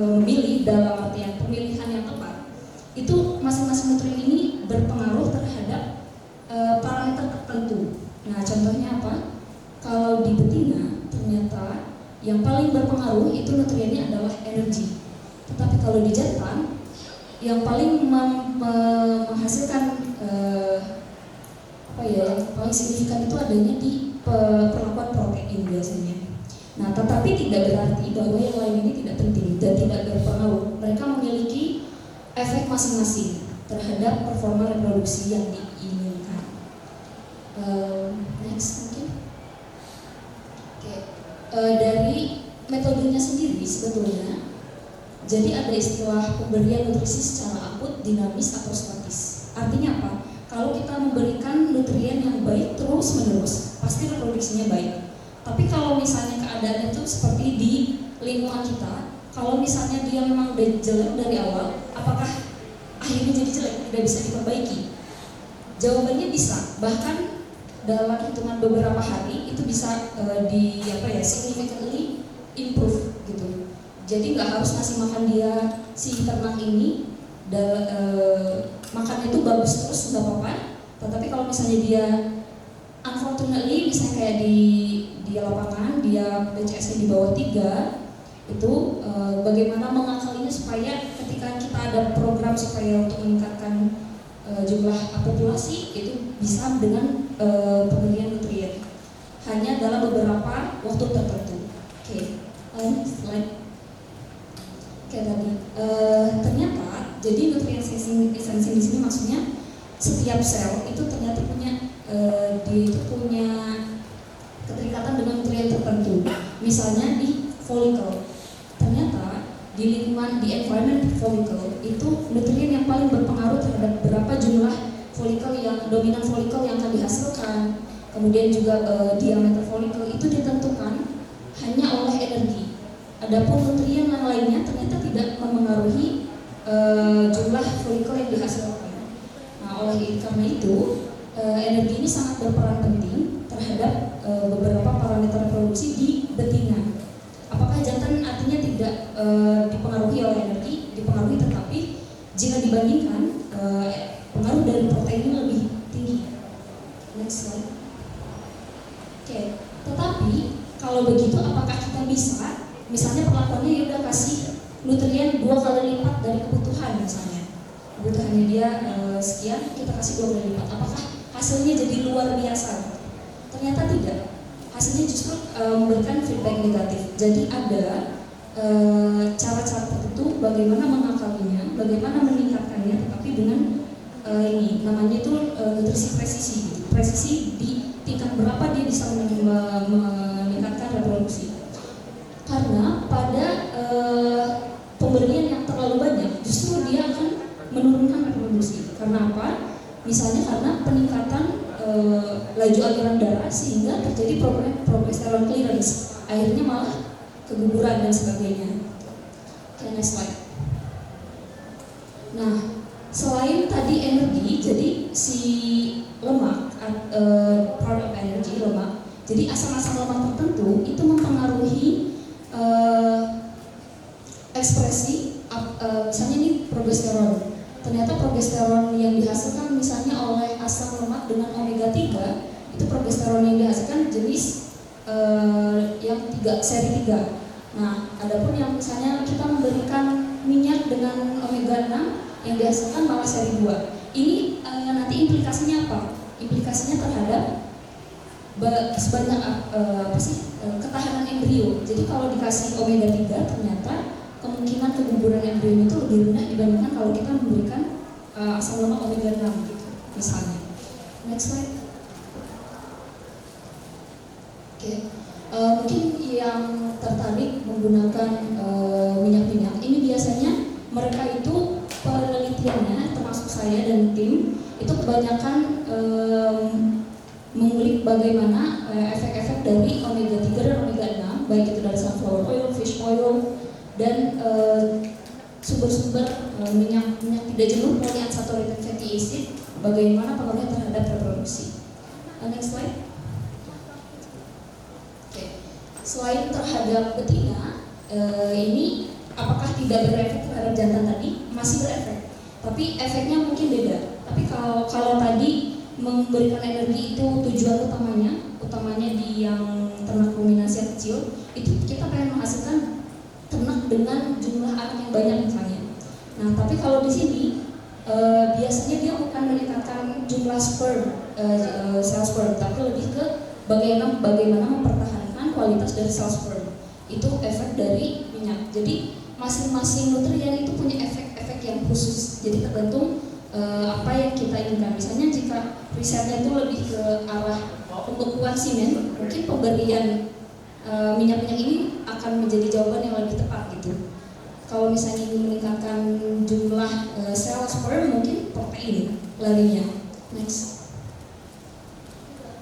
S8: memilih dalam artian pemilihan yang tepat, itu masing-masing nutrien ini berpengaruh terhadap parameter tertentu. Nah, contohnya apa? Kalau di betina ternyata yang paling berpengaruh itu nutriennya adalah energi. Tetapi kalau di jantan yang paling menghasilkan yang paling signifikan itu adanya di perlakuan protein biasanya. Nah, tetapi tidak berarti bahwa yang lain ini tidak penting dan tidak berpengaruh. Mereka memiliki efek masing-masing terhadap performa reproduksi yang diinginkan. Next mungkin. Dari metodenya sendiri sebetulnya, jadi ada istilah pemberian nutrisi secara akut, dinamis, atau statis. Artinya apa? Kalau kita memberikan nutrien yang baik terus-menerus, pasti reproduksinya baik. Tapi kalau misalnya keadaannya itu seperti di lingkungan kita, kalau misalnya dia memang udah jelek dari awal, apakah akhirnya jadi jelek, tidak bisa diperbaiki? Jawabannya bisa, bahkan dalam hitungan beberapa hari itu bisa significantly improve gitu. Jadi nggak harus ngasih makan dia si ternak ini makannya itu bagus terus nggak apa-apa. Tetapi kalau misalnya dia unfortunately misalnya kayak di lapangan dia BCS-nya di bawah 3, itu bagaimana mengakalinya supaya ketika kita ada program supaya untuk meningkatkan jumlah populasi itu bisa dengan pemberian nutrien hanya dalam beberapa waktu tertentu. Slide. Tadi ternyata jadi nutrien sensing di sini maksudnya setiap sel itu ternyata punya keterikatan dengan nutrien tertentu. Misalnya di follicle, ternyata di lingkungan di environment follicle itu nutrien yang paling berpengaruh terhadap berapa jumlah follicle yang dominan follicle yang akan dihasilkan, kemudian juga diameter follicle itu ditentukan hanya oleh energi. Adapun nutrien yang lainnya ternyata tidak memengaruhi jumlah follicle yang dihasilkan. Nah, oleh karena itu energi ini sangat berperan penting terhadap beberapa parameter reproduksi di betina. Apakah jantan artinya tidak dipengaruhi oleh energi? Dipengaruhi, tetapi jika dibandingkan pengaruh dari proteinnya lebih tinggi. Next slide. Tetapi kalau begitu apakah kita bisa, misalnya perlakuannya ya udah kasih nutrien 2 kali lipat dari kebutuhan misalnya. Kebutuhannya dia sekian, kita kasih 2 kali lipat. Apakah hasilnya jadi luar biasa? Ternyata tidak. Hasilnya justru memberikan feedback negatif. Jadi ada cara-cara tertentu bagaimana mengakalinya, bagaimana meningkatkannya, tetapi dengan ini namanya itu nutrisi presisi. Presisi di tingkat berapa dia bisa meningkatkan reproduksi. Karena pada pemberian yang terlalu banyak justru dia akan menurunkan reproduksi. Karena apa? Misalnya karena peningkatan laju aliran darah sehingga terjadi progesteron clearance, akhirnya malah keguguran dan sebagainya. Next slide. Nah, selain tadi energi, jadi si lemak, part of energy lemak, jadi asam-asam lemak tertentu itu mempengaruhi ekspresi, misalnya ini progesteron. Ternyata progesteron yang dihasilkan misalnya oleh asam lemak dengan omega 3 itu progesteron yang dihasilkan jenis yang seri 3. Nah, adapun yang misalnya kita memberikan minyak dengan omega 6 yang dihasilkan malah seri 2. Ini nanti implikasinya apa? Implikasinya terhadap sebanyak ketahanan embrio. Jadi kalau dikasih omega 3 ternyata kemungkinan keguguran embrio itu lebih rendah dibandingkan kalau kita memberikan asam lemak omega 6 gitu, misalnya. Next slide. Mungkin yang tertarik menggunakan minyak-minyak ini biasanya mereka itu penelitiannya termasuk saya dan tim itu kebanyakan mengulik bagaimana efek-efek dari omega 3 dan omega 6 baik itu dari sunflower oil, fish oil dan sumber-sumber minyak tidak jenuh polyunsaturated fatty acid, bagaimana pengaruhnya terhadap reproduksi. Next slide. Selain terhadap betina, ini apakah tidak berefek terhadap jantan tadi? Masih berefek, tapi efeknya mungkin beda. Tapi kalau tadi memberikan energi itu tujuan utamanya di yang ternak ruminansi yang kecil, itu kita pengen menghasilkan ternak dengan jumlah anak yang banyak misalnya. Nah, tapi kalau di sini biasanya dia bukan meningkatkan jumlah sperm, sel sperm, tapi lebih ke bagaimana mempertahankan kualitas dari sel sperm. Itu efek dari minyak. Jadi masing-masing nutrien itu punya efek-efek yang khusus. Jadi tergantung apa yang kita inginkan. Misalnya jika risetnya itu lebih ke arah pembekuan semen, mungkin pemberian minyak-minyak ini akan menjadi jawaban yang lebih tepat gitu. Kalau misalnya ingin meningkatkan jumlah sel sperm, mungkin protein larinya. Next.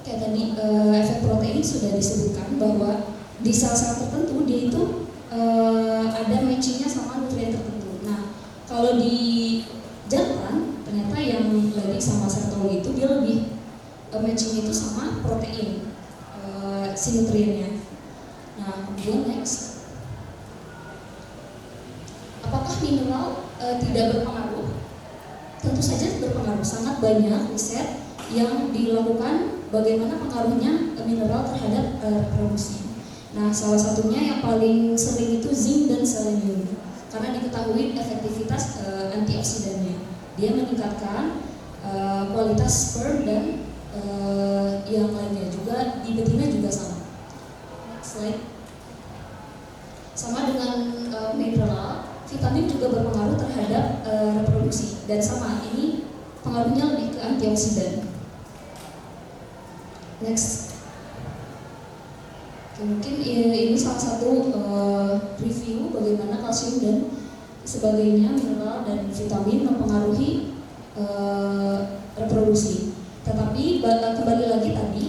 S8: Kayak tadi efek protein sudah disebutkan bahwa di sel-sel tertentu dia itu ada matchingnya sama nutrien tertentu. Nah, kalau di jantan ternyata yang lagi sama sertoli itu dia lebih matching itu sama protein si nutriennya. Nah, kemudian next. Apakah mineral tidak berpengaruh? Tentu saja berpengaruh. Sangat banyak riset yang dilakukan bagaimana pengaruhnya mineral terhadap reproduksi. Nah, salah satunya yang paling sering itu zinc dan selenium, karena diketahui efektivitas antioksidannya. Dia meningkatkan kualitas sperm dan yang lainnya juga di betina juga sama. Next slide. Sama dengan mineral, vitamin juga berpengaruh terhadap reproduksi dan sama ini pengaruhnya lebih ke antioksidan. Next. Oke, mungkin ini salah satu review bagaimana kalsium dan sebagainya, mineral dan vitamin mempengaruhi reproduksi. Tetapi kembali lagi tadi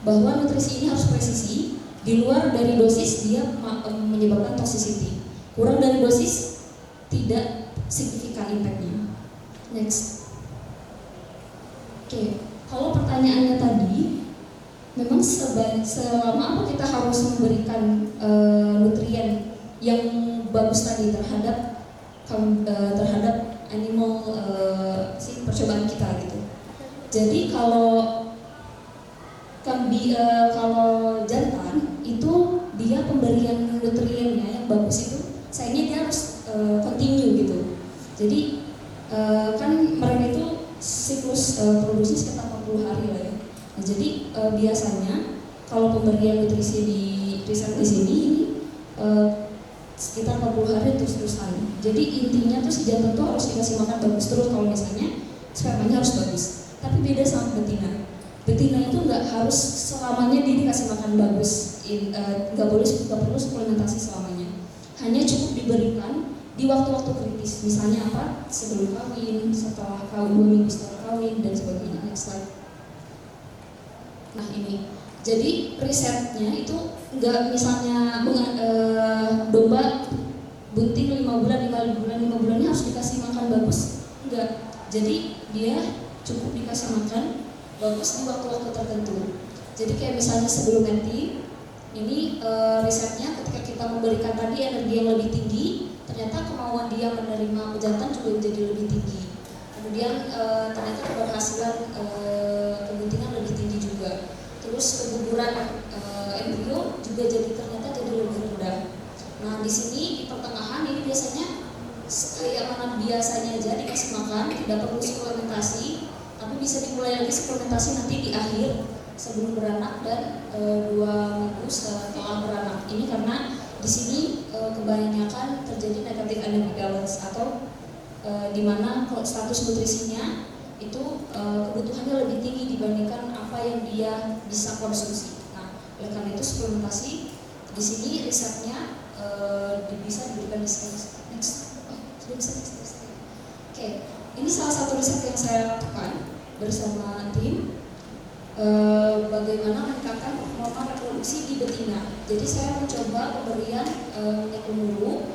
S8: bahwa nutrisi ini harus presisi. Di luar dari dosis dia menyebabkan toxicity. Kurang dari dosis tidak signifikan impactnya. Next. Oke, kalau pertanyaannya tadi, memang selama apa kita harus memberikan nutrien yang bagus tadi terhadap animal percobaan kita gitu. Jadi kalau jantan itu dia pemberian nutriennya yang bagus itu sayangnya dia harus continue gitu. Jadi kan mereka itu siklus produksi sekitar 40 hari lah ya. Nah, jadi biasanya kalau pemberian nutrisi di riset di sini ini sekitar 40 hari terus-terusan. Jadi intinya tuh si jantan tuh harus dikasih makan bagus terus kalau misalnya spermanya harus bagus. Tapi beda sama betina. Betina itu nggak harus selamanya dia dikasih makan bagus, nggak perlu suplementasi selamanya. Hanya cukup diberikan di waktu-waktu kritis. Misalnya apa? Sebelum kawin, setelah kawin, 2 minggu setelah kawin dan sebagainya. Next slide. Nah ini, jadi risetnya itu nggak misalnya domba bunting 5 bulannya harus dikasih makan bagus, enggak. Jadi dia cukup dikasih makan bagus di waktu-waktu tertentu. Jadi kayak misalnya sebelum nanti ini risetnya ketika kita memberikan tadi energi yang lebih tinggi, ternyata kemauan dia menerima pejantan juga menjadi lebih tinggi. Kemudian ternyata keberhasilan kebuntingan lebih tinggi juga. Terus keguguran embrio juga ternyata jadi lebih rendah. Nah di sini di pertengahan ini biasanya kayak mana biasanya aja dikasih makan, tidak perlu suplementasi, tapi bisa dimulai lagi suplementasi nanti di akhir sebelum beranak dan 2 minggu setelah beranak. Ini karena di sini kebanyakan terjadi negatif energy balance atau di mana status nutrisinya itu kebutuhannya lebih tinggi dibandingkan apa yang dia bisa konsumsi. Nah, oleh karena itu suplementasi di sini risetnya bisa diberikan di next. Sudah bisa next. Oke, ini salah satu riset yang saya lakukan bersama tim. Bagaimana meningkatkan performa reproduksi di betina. Jadi saya mencoba pemberian minyak lemuru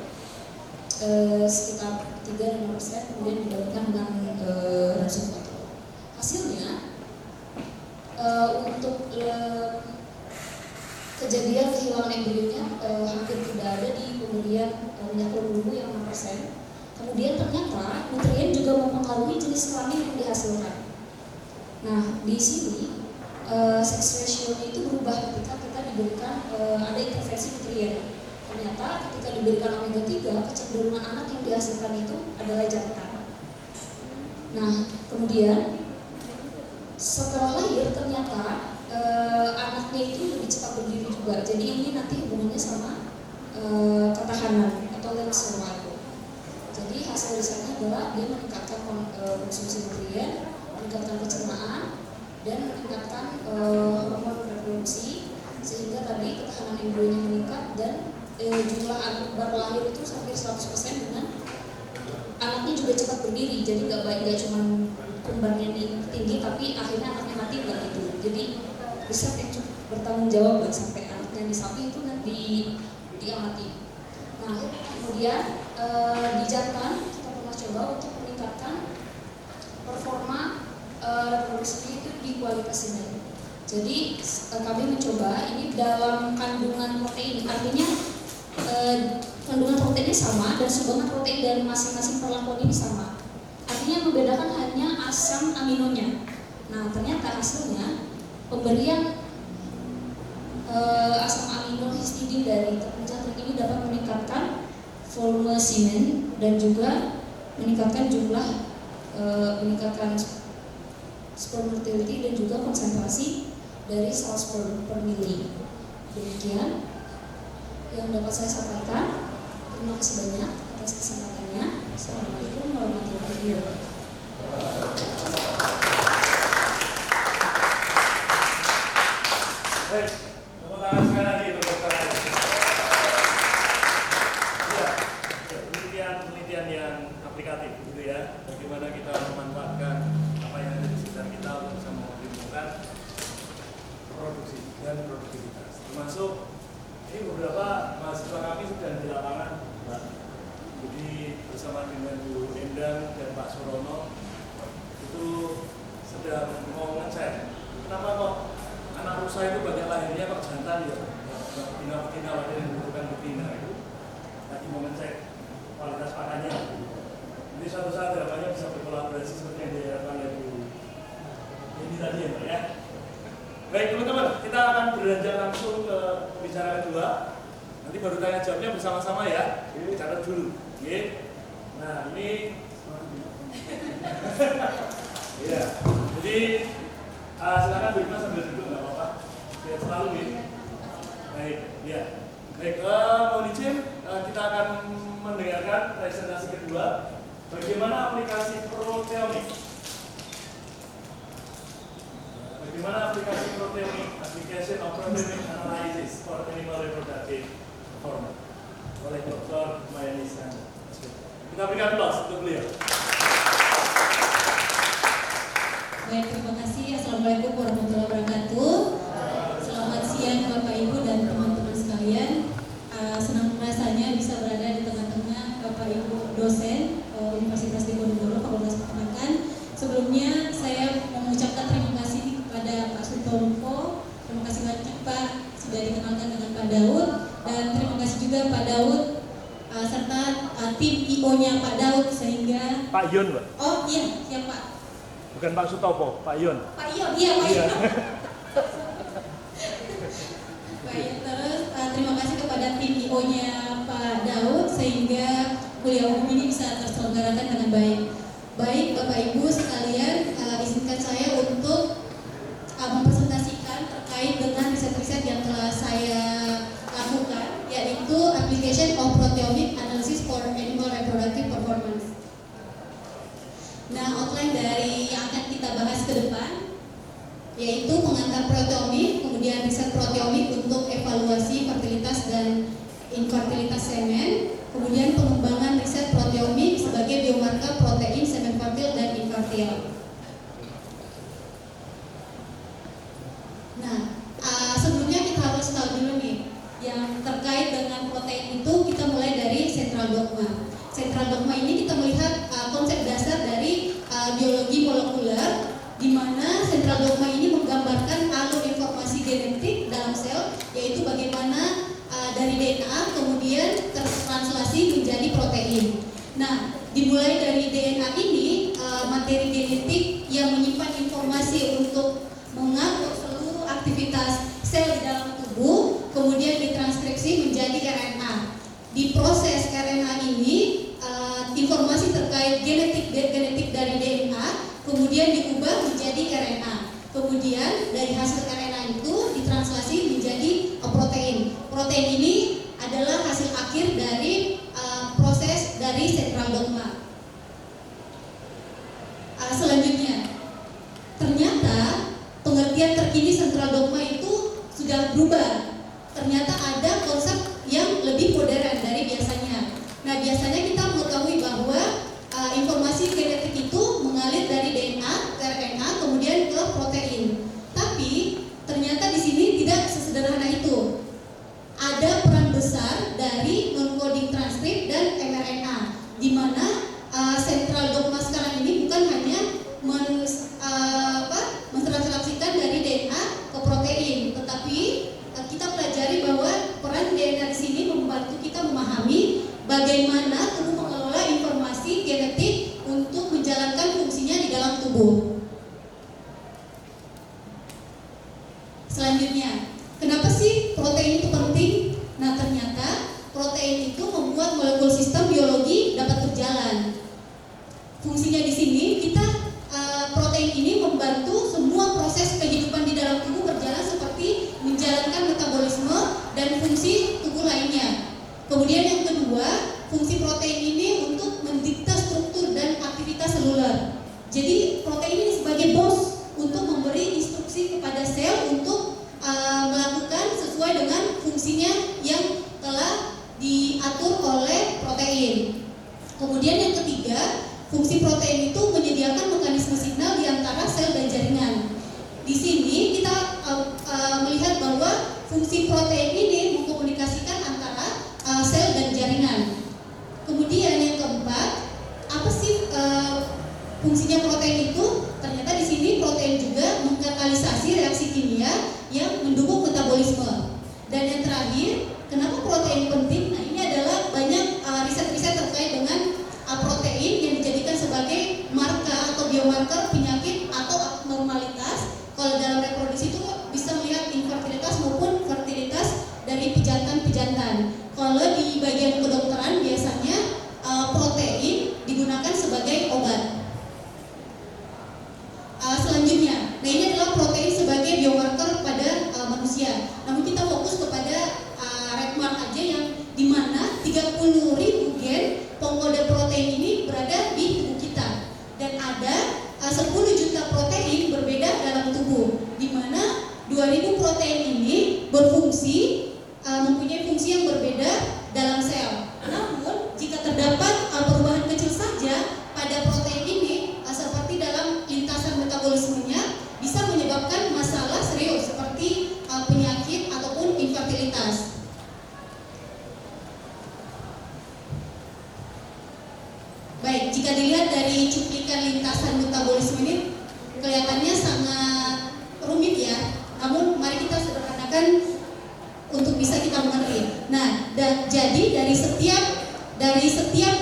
S8: sekitar 3-5%, kemudian dibandingkan dengan resumfator. Hasilnya untuk kejadian kehilangan embrionya hampir tidak ada di pemberian minyak telur yang 6%. Kemudian ternyata nutrien juga mempengaruhi jenis kelamin yang dihasilkan. Nah, di sini sex ratio-nya itu berubah ketika kita diberikan ada intervensi nutrien. Ternyata ketika diberikan omega 3, kecenderungan anak yang dihasilkan itu adalah jantan. Nah, kemudian setelah lahir ternyata anaknya itu lebih cepat berdiri juga. Jadi ini nanti hubungannya sama ketahanan atau leg survival. Jadi hasil risetnya adalah dia meningkatkan konsumsi nutrien, meningkatkan pencernaan, dan meningkatkan hormon reproduksi, sehingga tadi ketahanan embrionya meningkat dan jumlah anak baru lahir itu hampir 100% dengan anaknya juga cepat berdiri. Jadi nggak cuma kembarnya tinggi, tapi akhirnya anaknya mati nggak gitu. Jadi riset yang cukup bertanggung jawab sampai anaknya di sapi itu nanti diamati. Nah, kemudian di jantan kita pernah coba untuk meningkatkan performa reproduksinya itu di kualitas semen. Jadi kami mencoba ini dalam kandungan protein, artinya kandungan proteinnya sama dan sumbangan protein dari masing-masing perlakuan ini sama. Artinya membedakan hanya asam aminonya. Nah, ternyata hasilnya pemberian asam amino histidin dari tepung jantan ini dapat meningkatkan volume semen dan juga meningkatkan jumlah meningkatkan sperm motility dan juga konsentrasi dari sel sperm per mili. Demikian yang dapat saya sampaikan. Terima kasih banyak atas kesempatannya. Assalamualaikum warahmatullahi wabarakatuh.
S4: Baik, tepuk tangan sekali lagi untuk Dr. Adi. Ya, penelitian yang aplikatif gitu ya. Bagaimana kita memanfaatkan apa yang ada di sekitar kita untuk bisa mengoptimalkan produksi dan produktivitas. Termasuk ini beberapa mahasiswa kami sudah di lapangan, Pak. Jadi bersama dengan Bu Endang dan Pak Surono itu sedang mau ngecek kenapa kok anak rusa itu banyak lahirnya kok jantan ya, betina-betina lahir yang membutuhkan betina itu lagi mau ngecek kualitas pakannya. Jadi suatu saat harapannya bisa berkolaborasi seperti yang diharapkan oleh Bu ini tadi ya Pak ya. Baik teman-teman, kita akan beranjak langsung ke pembicaraan kedua. Nanti baru tanya jawabnya bersama-sama ya. Ini catat dulu. Oke. Nah ini, ya. Jadi silakan Bu Irma sambil duduk nggak apa-apa. Biar selalu nih. Baik, ya. Baik, mohon izin kita akan mendengarkan presentasi kedua. Bagaimana aplikasi proteomik? Bagaimana aplikasi proteomik, application of proteomic analysis for animal reproductive performance oleh Dr. Mayani Iskandar. Kita berikan aplaus untuk beliau.
S3: Baik, terima kasih. Assalamualaikum warahmatullahi wabarakatuh. Selamat siang Bapak Ibu dan teman-teman sekalian. Senang rasanya bisa berada di tengah-tengah Bapak Ibu dosen Universitas Diponegoro Fakultas Peternakan. Sebelumnya saya mengucapkan terima kasih kepada Pak Sutompo. Terima kasih banyak Pak sudah dikenalkan dengan Pak Daud, dan terima kasih juga Pak Daud serta tim IO-nya Pak Daud sehingga
S4: Pak Yon, Pak.
S3: Oh iya, siap Pak.
S4: Bukan Pak Sutopo, Pak Yon.
S3: Pak Yon, iya Pak Yon. Baik, terus terima kasih kepada tim IO-nya Pak Daud sehingga kuliah umum ini bisa terselenggarakan dengan baik. Baik Bapak Ibu sekalian, izinkan saya untuk mempresentasikan terkait dengan riset-riset yang telah saya lakukan, yaitu application of proteomic analysis for animal reproductive performance. Nah, outline dari yang akan kita bahas ke depan yaitu pengantar proteomik, kemudian riset proteomik untuk evaluasi fertilitas dan infertilitas semen, kemudian pengembangan riset proteomik sebagai biomarker protein semen fertil dan infertil. Nah, sebelumnya kita harus tahu dulu nih, yang terkait dengan protein itu kita mulai dari central dogma. Central dogma ini kita melihat konsep dasar dari biologi molekuler, di mana central dogma ini menggambarkan alur informasi genetik dalam sel, yaitu bagaimana
S9: Nah, dimulai dari DNA ini, materi genetik yang menyimpan informasi untuk mengatur seluruh aktivitas sel di dalam tubuh, kemudian ditranskripsi menjadi RNA. Di proses RNA ini, informasi terkait genetik dari DNA kemudian diubah menjadi RNA. Kemudian dari hasil RNA itu ditranslasi menjadi protein. Protein ini adalah hasil akhir dari proses dari central dogma. Selanjutnya, ternyata pengertian terkini central dogma itu sudah berubah. Ternyata ada konsep yang lebih modern dari biasanya. Nah, biasanya kita mengetahui bahwa informasi genetik itu mengalir dari DNA ke RNA kemudian ke protein. Tapi ternyata di sini tidak sesederhana itu. Ada peran besar dari non-coding transkrip dan mRNA, di mana central dogma sekarang ini bukan hanya mentranslasikan dari DNA ke protein, tetapi kita pelajari bahwa peran DNA di sini membantu kita memahami bagaimana tubuh mengelola informasi genetik untuk menjalankan fungsinya di dalam tubuh. Selanjutnya, kenapa sih protein itu penting? Nah, ternyata protein itu membuat molekul sistem biologi dapat berjalan. Fungsinya di sini protein ini membantu semua proses kehidupan di dalam tubuh berjalan seperti menjalankan metabolisme dan fungsi tubuh lainnya. Kemudian yang kedua, fungsi protein ini untuk mendikte struktur dan aktivitas seluler. Jadi protein ini sebagai bos untuk memberi instruksi kepada sel untuk melakukan sesuai dengan fungsinya yang telah diatur oleh protein. Kemudian yang ketiga, fungsi protein itu menyediakan mekanisme signal di antara sel dan jaringan. Di sini kita melihat bahwa fungsi protein ini mengkomunikasikan antara sel dan jaringan. Kemudian yang keempat, apa sih fungsinya protein itu? Ternyata di sini protein juga mengkatalisasi reaksi kimia yang mendukung metabolisme. Dan yang terakhir, kenapa protein penting? Nah, ini adalah banyak riset-riset terkait dengan protein yang dijadikan sebagai marker atau biomarker penyakit atau abnormalitas. Kalau dalam reproduksi itu bisa melihat infertilitas maupun fertilitas dari pejantan-pejantan. Kalau di bagian kedokteran biasanya protein digunakan sebagai obat. Selanjutnya, nah ini adalah protein sebagai biomarker pada manusia. Namun kita fokus kepada red mark aja yang dimana 30.000 gen pengkode protein ini berada di tubuh kita. Dan ada 10 juta protein berbeda dalam tubuh, di mana 2.000 protein ini berfungsi, mempunyai fungsi yang berbeda dalam sel. Namun jika terdapat perubahan kecil saja pada protein ini, seperti dalam lintasan metabolismenya, bisa menyebabkan masalah serius seperti penyakit ataupun infertilitas. Baik, jika dilihat dari cuplikan lintasan metabolisme ini kelihatannya sangat rumit ya. Namun mari kita sederhanakan untuk bisa kita mengerti. Nah, jadi dari setiap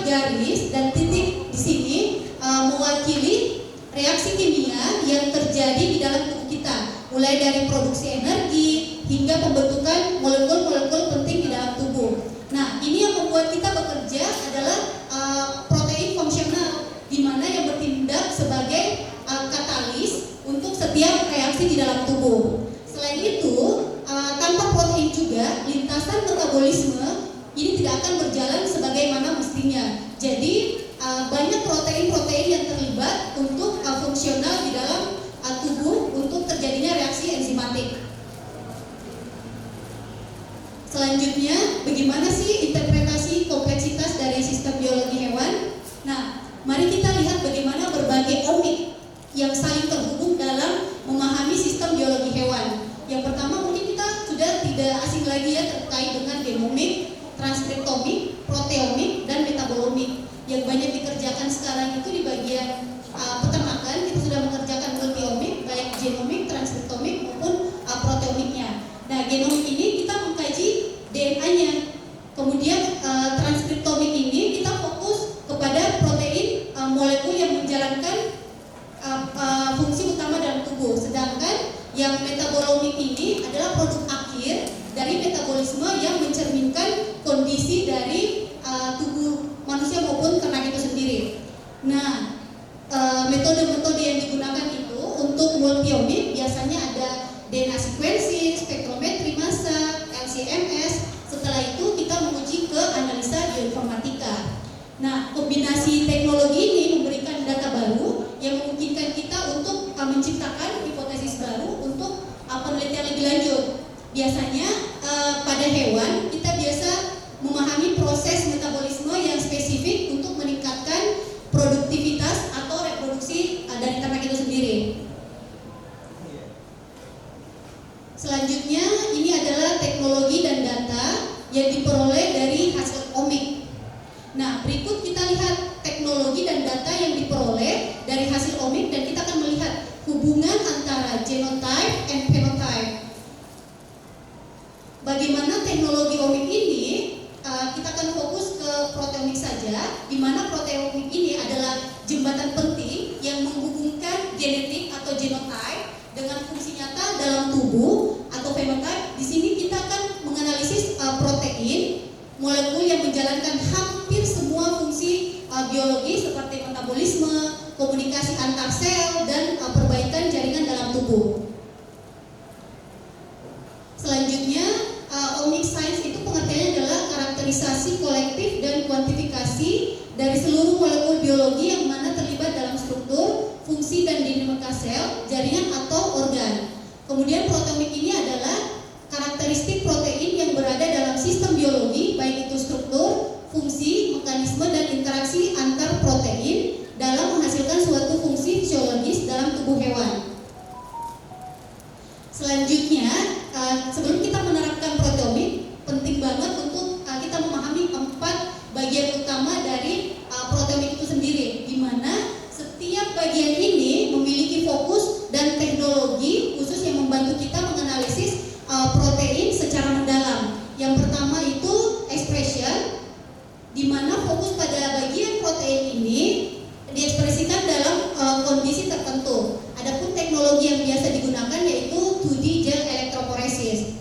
S9: garis dan titik di sini mewakili reaksi kimia yang terjadi di dalam tubuh kita, mulai dari produksi energi hingga pembentukan molekul-molekul penting di dalam tubuh. Nah, ini yang membuat kita bekerja adalah protein fungsional, di mana yang bertindak sebagai katalis untuk setiap reaksi di dalam tubuh. Selain itu, tanpa protein juga lintasan metabolisme ini tidak akan berjalan sebagaimana mestinya. Jadi banyak protein-protein yang terlibat untuk fungsional di dalam tubuh untuk terjadinya reaksi enzimatik. Selanjutnya, bagaimana sih interpretasi kompleksitas dari sistem biologi hewan? Nah, mari kita lihat bagaimana berbagai omik yang saling terhubung dalam memahami sistem biologi hewan. Yang pertama mungkin kita sudah tidak asing lagi ya terkait dengan genomik, transkriptomik, proteomik, dan metabolomik. Yang banyak dikerjakan sekarang itu di bagian peternakan, kita sudah mengerjakan multiomik, baik genomik, transkriptomik maupun proteomiknya. Nah, genomik ini kita mengkaji DNA-nya. Kemudian transkriptomik ini kita fokus kepada protein molekul yang menjalankan fungsi utama dalam tubuh, sedangkan yang metabolomik ini adalah produk akhir dari metabolisme yang mencerminkan kondisi dari tubuh manusia maupun ternak itu sendiri. Nah, metode-metode yang digunakan itu untuk multiomic biasanya ada DNA sequencing, spektrometri massa, LC-MS. Setelah itu kita menguji ke analisa bioinformatika. Nah, kombinasi teknologi ini memberikan data baru yang memungkinkan kita untuk menciptakan hipotesis baru untuk penelitian lebih lanjut. Biasanya pada hewan kita biasa memahami proses metabolisme yang spesifik untuk meningkatkan produktivitas atau reproduksi dari ternak itu sendiri. Selanjutnya ini adalah teknologi dan data yang diperoleh dari hasil omik. Nah, berikut kita lihat teknologi dan data yang diperoleh dari hasil omik dan kita akan melihat hubungan antara genotype and phenotype. Bagaimana teknologi omik ini? Kita akan fokus ke proteomik saja, di mana proteomik ini adalah jembatan penting yang menghubungkan genetik atau genotype dengan fungsi nyata dalam tubuh atau phenotype. Di sini kita akan menganalisis protein, molekul yang menjalankan hampir semua fungsi biologi seperti metabolisme, komunikasi antar sel, dan perbaikan jaringan dalam tubuh. Selanjutnya, omic science itu pengertiannya adalah karakterisasi kolektif dan kuantifikasi dari seluruh molekul biologi yang mana terlibat dalam struktur, fungsi, dan dinamika sel, jaringan, atau organ. Kemudian proteomik ini adalah karakteristik protein yang berada dalam sistem biologi, baik itu struktur, fungsi, mekanisme, dan interaksi antar protein dalam menghasilkan suatu fungsi fisiologis dalam tubuh hewan. Selanjutnya, sebelum kita menerapkan proteomik, penting banget untuk kita memahami 4 bagian utama dari proteomik itu sendiri, di mana setiap bagian ini memiliki fokus dan teknologi khusus yang membantu kita menganalisis protein secara mendalam. Yang pertama itu expression, di mana fokus pada bagian protein ini diekspresikan dalam kondisi tertentu. Adapun teknologi yang biasa digunakan yaitu 2D gel electrophoresis.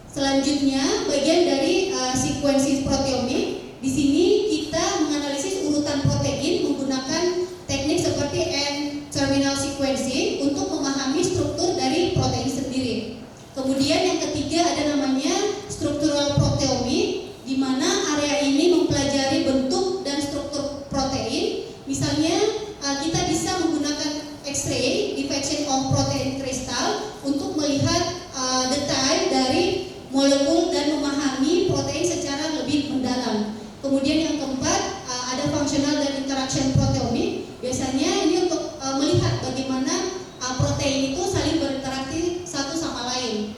S9: Selanjutnya, bagian dari sequencing proteomik. Di sini kita menganalisis urutan protein menggunakan teknik seperti N-terminal sequencing untuk memahami struktur dari protein sendiri. Kemudian yang ketiga ada namanya structural proteomik, di mana area ini mempelajari bentuk dan struktur protein. Misalnya kita bisa menggunakan X-ray, diffraction of protein crystal, untuk melihat detail dari molekul dan memahami protein secara lebih mendalam. Kemudian yang keempat ada functional dan interaction proteomik. Biasanya ini untuk melihat bagaimana protein itu saling berinteraksi satu sama lain.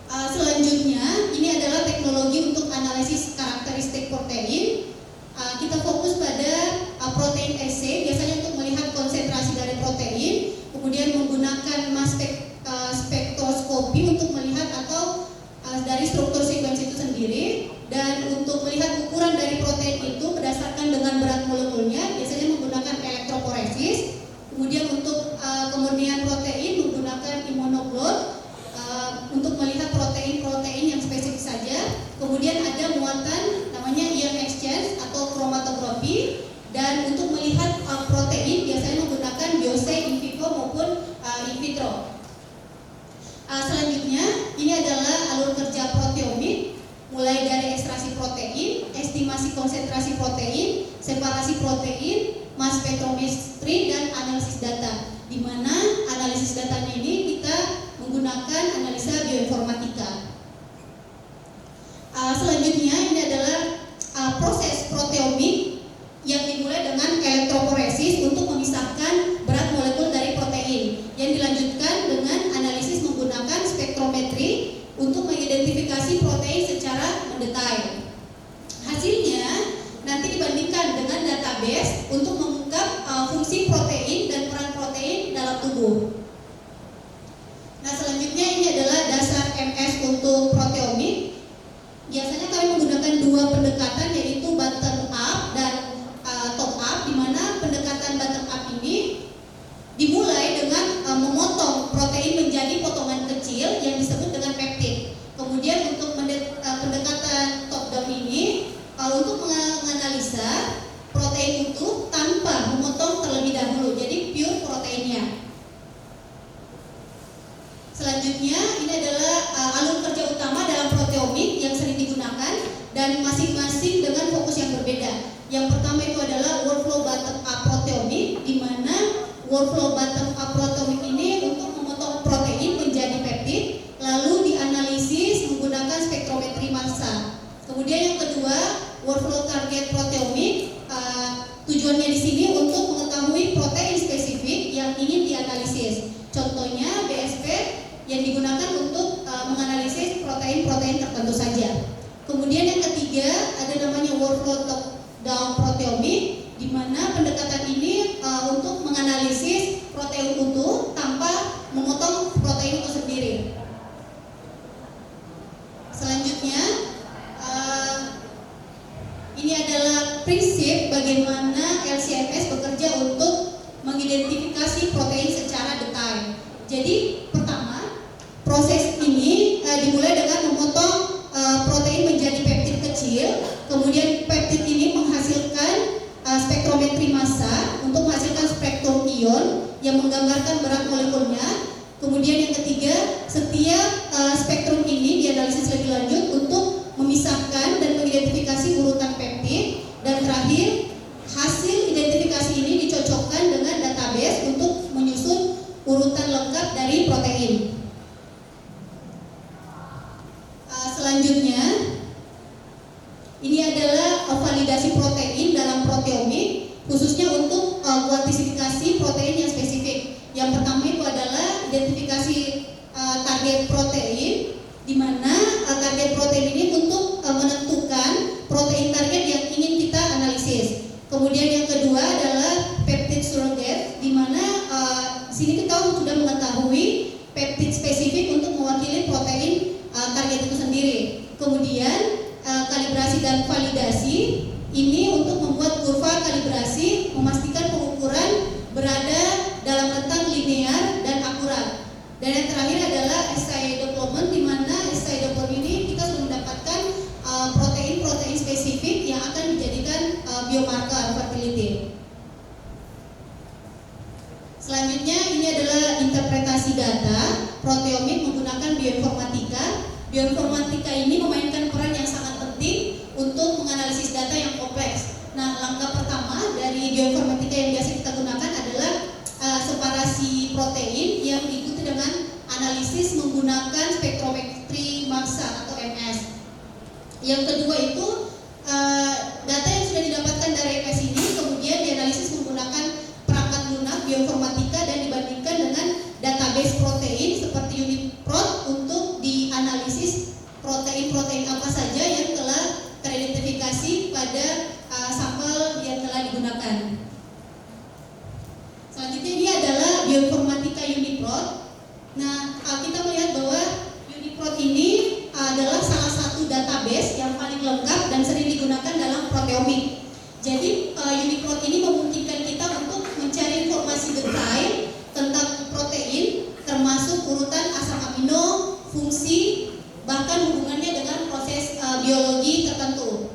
S9: Selanjutnya ini adalah teknologi untuk analisis karakteristik protein. Kita fokus pada protein assay, biasanya untuk melihat konsentrasi dari protein, kemudian menggunakan mass spektroskopi untuk melihat atau dari struktur sekuensi itu sendiri, dan untuk melihat ukuran dari protein itu berdasarkan dengan berat molekulnya, biasanya menggunakan electrophoresis. Kemudian untuk kemurnian protein menggunakan immunoplot untuk melihat protein-protein yang spesifik saja. Kemudian ada muatan namanya ion exchange atau kromatografi, dan untuk melihat protein biasanya menggunakan biopsi in vivo maupun in vitro. Selanjutnya ini adalah alur kerja proteomik, mulai dari ekstraksi protein, estimasi konsentrasi protein, separasi protein, mass spektrometri, dan analisis data. Di mana analisis datanya ini kita menggunakan analisa bioinformatika. Selanjutnya ini adalah proses proteomik yang dimulai dengan electrophoresis untuk memisahkan berat molekul dari protein, yang dilanjutkan dengan analisis menggunakan spektrometri untuk mengidentifikasi protein secara mendetail. Hasilnya nanti dibandingkan dengan database untuk mengungkap fungsi protein dan peran protein dalam tubuh. Nah, selanjutnya ini adalah dasar MS untuk proteomik. Biasanya kami menggunakan 2 pendekatan, yaitu bottom up dan itu tanpa memotong terlebih dahulu, jadi pure proteinnya. Selanjutnya ini adalah alur kerja utama dalam proteomik yang sering digunakan dan masing-masing dengan fokus yang berbeda. Yang pertama itu adalah workflow bottom up proteomik, di mana workflow bottom up proteomik ini untuk memotong protein menjadi peptid, lalu dianalisis menggunakan spektrometri massa. Kemudian yang kedua, workflow target proteomik, tujuannya di sini untuk mengetahui protein spesifik yang ingin dianalisis. Contohnya BSP yang digunakan untuk menganalisis protein-protein tertentu saja. Kemudian yang ketiga ada namanya workflow top-down proteomik, di mana pendekatan ini untuk menganalisis protein utuh tanpa memotong protein itu sendiri. Selanjutnya ini adalah prinsip bagaimana LC-MS bekerja untuk mengidentifikasi protein secara detail. Jadi pertama, proses ini dimulai dengan memotong protein menjadi peptid kecil, kemudian peptid ini menghasilkan spektrometri massa untuk menghasilkan spektrum ion yang menggambarkan berat molekulnya. Kemudian yang ketiga, setiap spektrum ini dianalisis lebih lanjut untuk memisahkan dan mengidentifikasi urutan peptid, dan terakhir hasil identifikasi ini dicocokkan dengan database untuk menyusun urutan lengkap dari protein. Selanjutnya ini adalah validasi protein dalam proteomik, khususnya untuk kuantifikasi protein yang spesifik. Yang pertama itu adalah identifikasi target protein, di mana target protein ini untuk menentukan protein target yang ingin kita analisis. Kemudian yang kedua adalah peptid surrogate, di mana sini kita sudah mengetahui peptid spesifik untuk mewakili protein target itu sendiri. Kemudian kalibrasi dan validasi ini untuk membuat kurva kalibrasi, memastikan pengukuran berada dalam rentang linear dan akurat. Dan yang terakhir adalah assay development, di mana assay development ini kita sudah mendapatkan protein-protein spesifik yang akan dijadikan biomarker fertility. Selanjutnya ini adalah interpretasi data proteomik menggunakan bioinformatika. Bioinformatika ini memainkan peran yang sangat penting untuk menganalisis data yang kompleks. Nah, langkah pertama dari bioinformatika yang biasa kita gunakan adalah separasi protein yang diikuti dengan analisis menggunakan spektrometri massa atau MS. Yang kedua itu data yang sudah didapatkan dari MS ini kemudian dianalisis menggunakan perangkat lunak bioinformatika dan dibandingkan dengan database protein seperti UniProt untuk dianalisis protein-protein apa saja yang telah teridentifikasi pada sampel yang telah digunakan. Selanjutnya ini adalah bioinformatika UniProt. Nah, kita melihat bahwa UniProt ini adalah salah satu database yang paling lengkap dan sering digunakan dalam proteomik. Jadi UniProt ini memungkinkan kita untuk mencari informasi detail tentang protein, termasuk urutan asam amino, fungsi, bahkan hubungannya dengan proses biologi tertentu.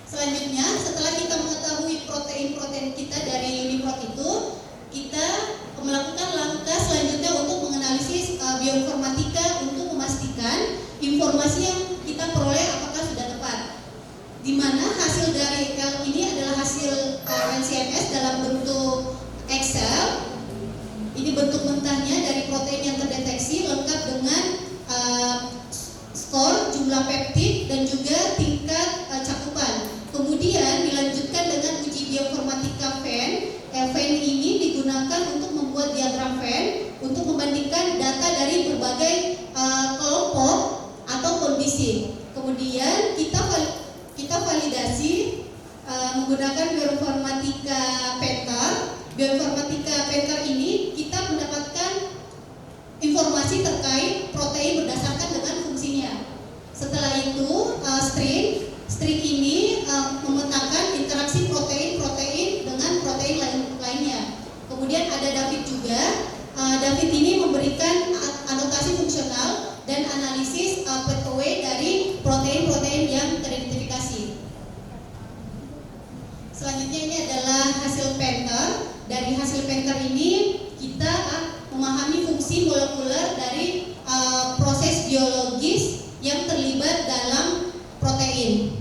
S9: Selanjutnya, setelah kita mengetahui protein-protein kita dari UniProt itu, kita melakukan langkah selanjutnya untuk menganalisis bioinformatika untuk memastikan informasi yang kita peroleh apakah sudah tepat. Di mana hasil dari ini adalah hasil LC-MS dalam bentuk Excel. Ini bentuk mentahnya dari protein yang terdeteksi lengkap dengan skor, jumlah peptid, dan juga tingkat cakupan. Kemudian dilanjutkan dengan uji bioinformatika Venn. Venn ini digunakan untuk membuat diagram Venn untuk membandingkan data dari berbagai kelompok atau kondisi. Kemudian kita validasi menggunakan bioinformatika Penter. Bioinformatika Penter ini kita mendapatkan informasi terkait protein berdasarkan dengan fungsinya. Setelah itu string ini memetakan interaksi protein-protein dengan protein lainnya. Kemudian ada David juga. David ini memberikan anotasi fungsional dan analisis pathway dari protein-protein yang teridentifikasi. Selanjutnya ini adalah hasil Painter. Dari hasil Painter ini kita memahami fungsi molekuler dari proses biologis yang terlibat dalam protein.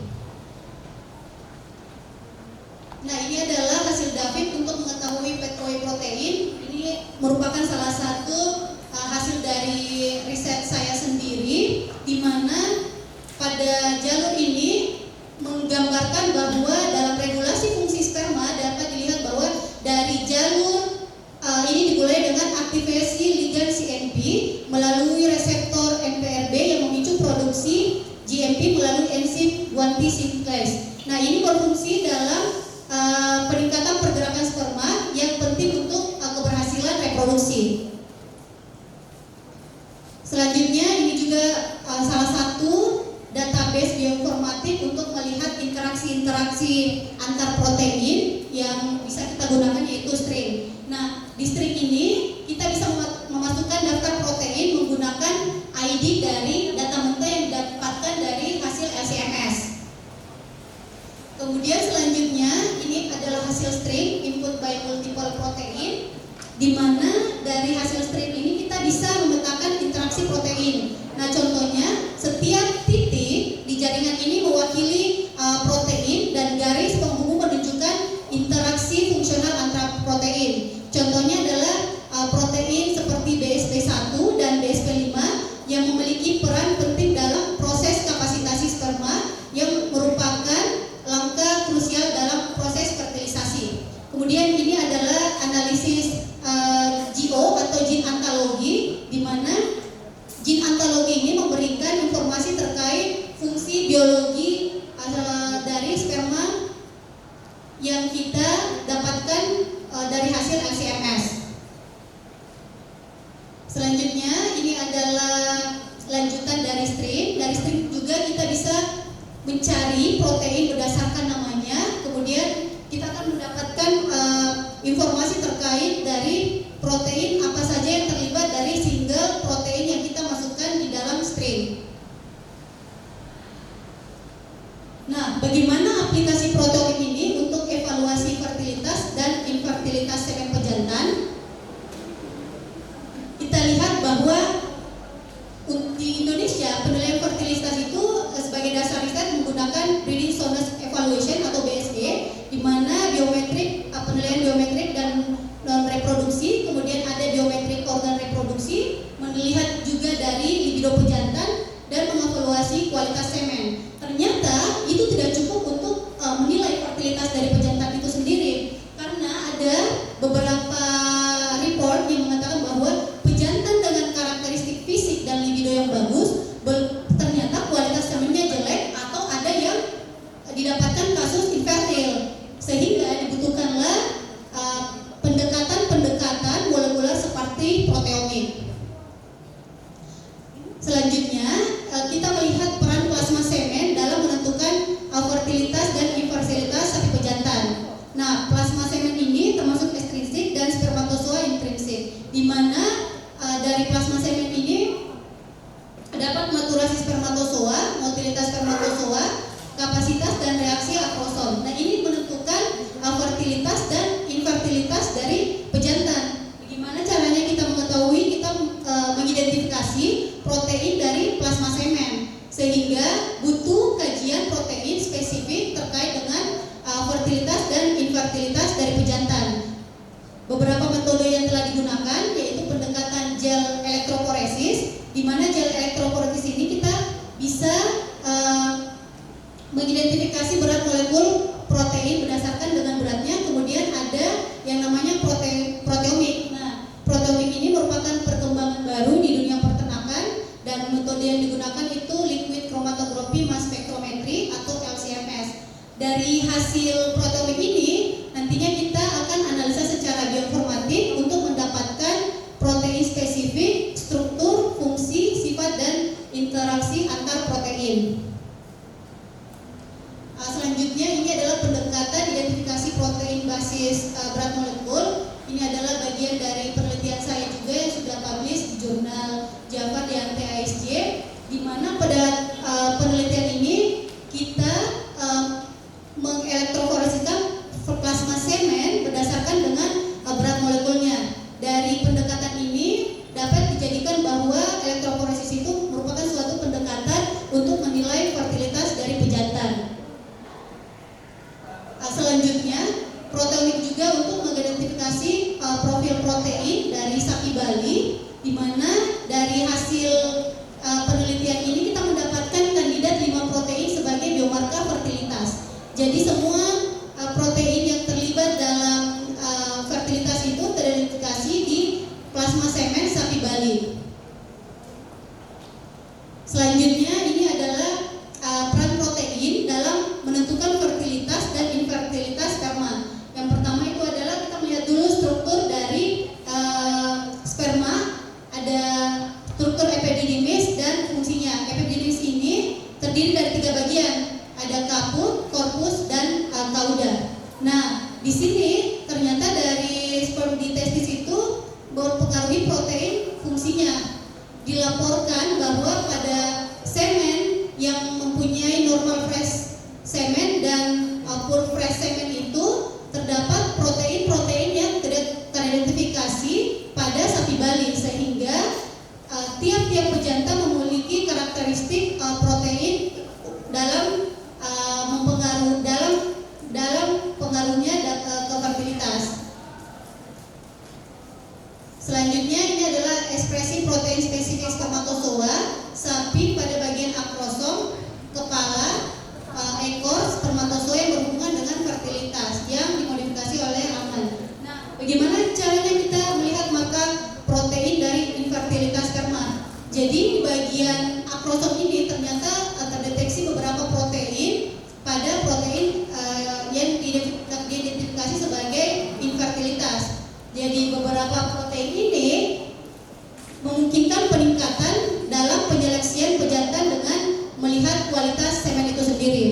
S9: Nah, ini adalah hasil David untuk mengetahui pathway protein. Ini merupakan salah satu hasil dari riset saya sendiri, di mana pada jalur ini menggambarkan bahwa dalam regulasi fungsi sperma dapat dilihat bahwa dari jalur ini dimulai dengan aktivasi ligan CNP melalui reseptor NPRB yang memicu produksi GMP melalui enzim 1T synthase. Nah, ini berfungsi dalam peningkatan pergerakan sperma yang penting untuk keberhasilan reproduksi. Selanjutnya ini juga salah satu database bioinformatik untuk melihat interaksi-interaksi antar protein yang bisa kita gunakan, yaitu string. Nah, di string ini kita bisa memasukkan daftar protein menggunakan ID dari data mentah yang didapatkan dari hasil LC-MS. Kemudian selanjutnya ini adalah hasil string input by multiple protein, di mana dari hasil string ini kita bisa memetakan interaksi protein. Nah, contohnya setiap titik di jaringan ini mewakili protein dan garis penghubung menunjukkan interaksi fungsional antara protein. Contohnya adalah protein seperti BSP1 dan BSP5 yang memiliki peran penting dalam proses kapasitasi sperma yang merupakan langkah krusial dalam proses fertilisasi. Kemudian ini adalah analisis GO atau gene ontologi, di mana gene ontologi ini memberikan informasi terkait fungsi biologi dari sperma yang kita dapatkan dari hasil LC-MS. Selanjutnya ini adalah lanjutan dari string. Dari string juga kita bisa mencari protein berdasarkan namanya, kemudian kita akan mendapatkan informasi terkait dari protein apa saja yang terlibat dari single protein yang kita masukkan di dalam string. Nah, bagaimana aplikasi proteomic ini untuk evaluasi fertilitas dan infertilitas semen pejantan? Kita lihat bahwa di Indonesia penilaian fertilitas itu sebagai dasar riset menggunakan breeding soundness evaluation atau BSE, di mana penilaian biometrik dan non reproduksi, kemudian ada biometrik organ reproduksi, melihat juga dari libido pejantan dan mengevaluasi kualitas semen. Ternyata itu tidak cukup untuk menilai fertilitas dari pejantan itu sendiri, karena ada beberapa report yang mengatakan bahwa pejantan dengan karakteristik fisik dan libido yang bagus ternyata kualitas semennya jelek atau ada yang didapatkan kasus infertil, sehingga dibutuhkanlah pendekatan molekuler seperti proteomik. Selanjutnya kita melihat peran plasma semen dalam menentukan fertilitas dan infertilitas sapi pejantan. Nah, plasma semen ini termasuk ekstrinsik dan spermatozoa intrinsik, di mana dari plasma semen ini dapat maturasi spermatozoa, motilitas spermatozoa, kapasitas dan reaksi akrosom. Nah, ini menentukan fertilitas dan infertilitas dari pejantan. Bagaimana caranya kita mengetahui, kita mengidentifikasi protein dari plasma semen, sehingga butuh kajian protein spesifik terkait dengan fertilitas dan infertilitas dari pejantan. Beberapa metode yang telah digunakan yaitu pendekatan gel elektroporesis, di mana gel elektroporesis ini kita bisa mengidentifikasi berat molekul protein berdasarkan dengan beratnya. Kemudian ada yang namanya proteomik. Nah, proteomik ini merupakan perkembangan baru di dunia peternakan, dan metode yang digunakan itu liquid chromatography mass spectrometry atau LC-MS. Dari hasil proteomik ini nantinya kita akan analisa secara bioinformatik untuk mendapatkan protein spesifik, struktur, fungsi, sifat, dan interaksi antar protein. Selanjutnya ini adalah pendekatan identifikasi protein basis berat molekul. Ini adalah bagian dari penelitian saya juga yang sudah publish di jurnal JAVA di ASJ, di mana pada penelitian ini kita mengelektroforesikan Selanjutnya, proteomik juga untuk mengidentifikasi profil protein dari sapi Bali, di mana dari hasil penelitian ini kita mendapatkan kandidat 5 protein sebagai biomarker fertilitas. Jadi semua protein yang terlibat dalam fertilitas itu teridentifikasi di plasma semen sapi Bali. Selanjutnya ini adalah peran protein dalam menentukan fertilitas dan infertilitas sperma. Yang pertama itu adalah kita melihat dulu struktur dari sperma, ada struktur epididymis dan fungsinya. Epididymis ini terdiri dari 3 bagian, ada kaput, korpus, dan kauda. Nah, di sini ternyata dari sperm di testis itu mempengaruhi protein fungsinya. Dilaporkan bahwa pada semen yang mempunyai normal fresh semen dan poor fresh semen itu terdapat protein-protein yang teridentifikasi pada sapi Bali, sehingga tiap-tiap pejantan memiliki karakteristik protein dalam pengaruhnya ke fertilitas. Selanjutnya ini adalah ekspresi protein spesifik spermatozoa sapi pada bagian akrosom, kepala, ekor spermatozoa yang berhubungan dengan fertilitas yang dimodifikasi oleh aman. Nah, bagaimana caranya kita melihat marker protein dari infertilitas sperma? Jadi di bagian akrosom ini ternyata terdeteksi beberapa protein pada protein yang diidentifikasi sebagai infertilitas. Jadi beberapa protein ini memungkinkan peningkatan dalam penyeleksian pejantan dengan melihat kualitas semen itu sendiri.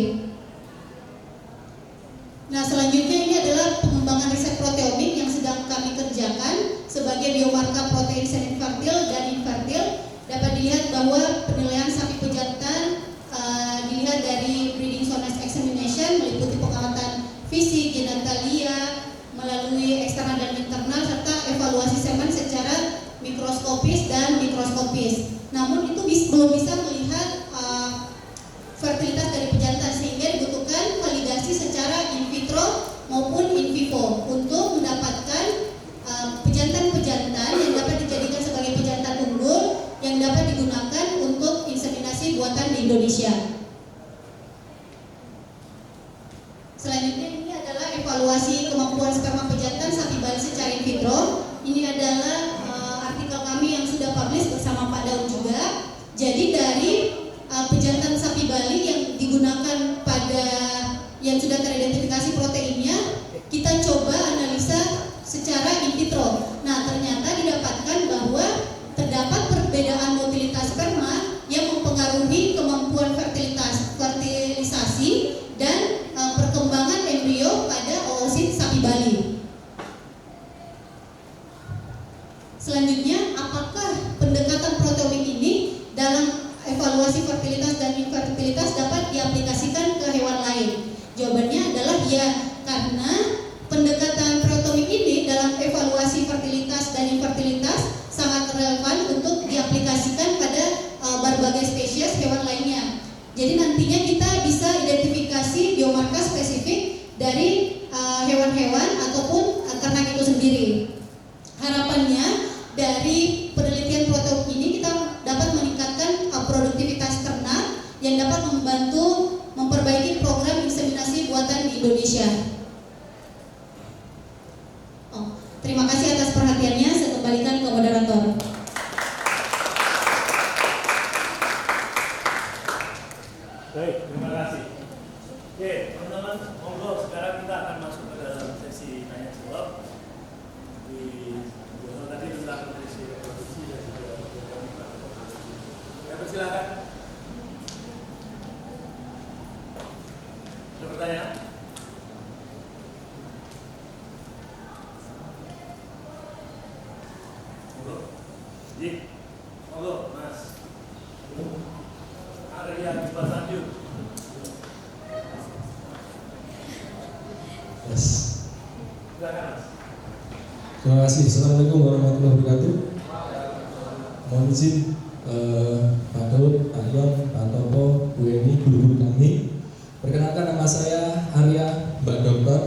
S9: Nah, selanjutnya ini adalah pengembangan riset proteomik yang sedang kami kerjakan sebagai biomarker protein sel infertil dan infertil. Dapat dilihat bahwa penilaian sapi pejantan dilihat dari breeding sonas examination, meliputi pengamatan fisik, genitalia, melalui eksternal dan internal, serta evaluasi semen secara mikroskopis dan mikroskopis. Namun itu belum bisa melihat fertilitas dari pejantan, sehingga dibutuhkan validasi secara in vitro maupun in vivo untuk mendapatkan pejantan-pejantan yang dapat dijadikan sebagai pejantan unggul yang dapat digunakan untuk inseminasi buatan di Indonesia. Selanjutnya ini adalah evaluasi kemampuan sperma pejantan sapi Bali secara in vitro. Ini adalah artikel kami yang sudah publish bersama Pak Daud juga. Jadi dari pejantan sapi Bali yang digunakan pada yang sudah teridentifikasi proteinnya, kita coba analisa secara in vitro. Nah, ternyata didapatkan bahwa terdapat perbedaan motilitas sperma yang mempengaruhi kemampuan fertilisasi dan perkembangan embrio pada oosit sapi Bali. Selanjutnya, apakah pendekatan proteomik ini dalam evaluasi fertilitas dan infertilitas dapat diaplikasikan ke hewan lain? Jawabannya adalah ya, karena pendekatan proteomik ini dalam evaluasi fertilitas dan infertilitas sangat relevan untuk diaplikasikan pada berbagai spesies hewan lainnya. Jadi nantinya kita bisa identifikasi biomarker spesifik dari hewan-hewan ataupun ternak itu sendiri. Harapannya dari penelitian proteomik ini kita dapat meningkatkan produktivitas ternak yang dapat membantu memperbaiki program inseminasi buatan di Indonesia. Terima kasih atas perhatiannya. Saya kembalikan ke moderator.
S4: Baik, terima kasih. Oke, teman-teman, monggo sekarang kita akan masuk ke dalam sesi tanya jawab. Tadi tentang kondisi reproduksi dan juga ya, persilakan. Ada pertanyaan? Monggo. Monggo, Mas. Arya Basanju.
S10: Yes.
S4: Silakan, Mas.
S10: Terima kasih. Assalamualaikum warahmatullahi wabarakatuh. Mohon izin Pak Daud, Pak Yon, Pak Topo, Bu Eni, guru-guru kami. Perkenalkan, nama saya Arya, Mbak Dokter.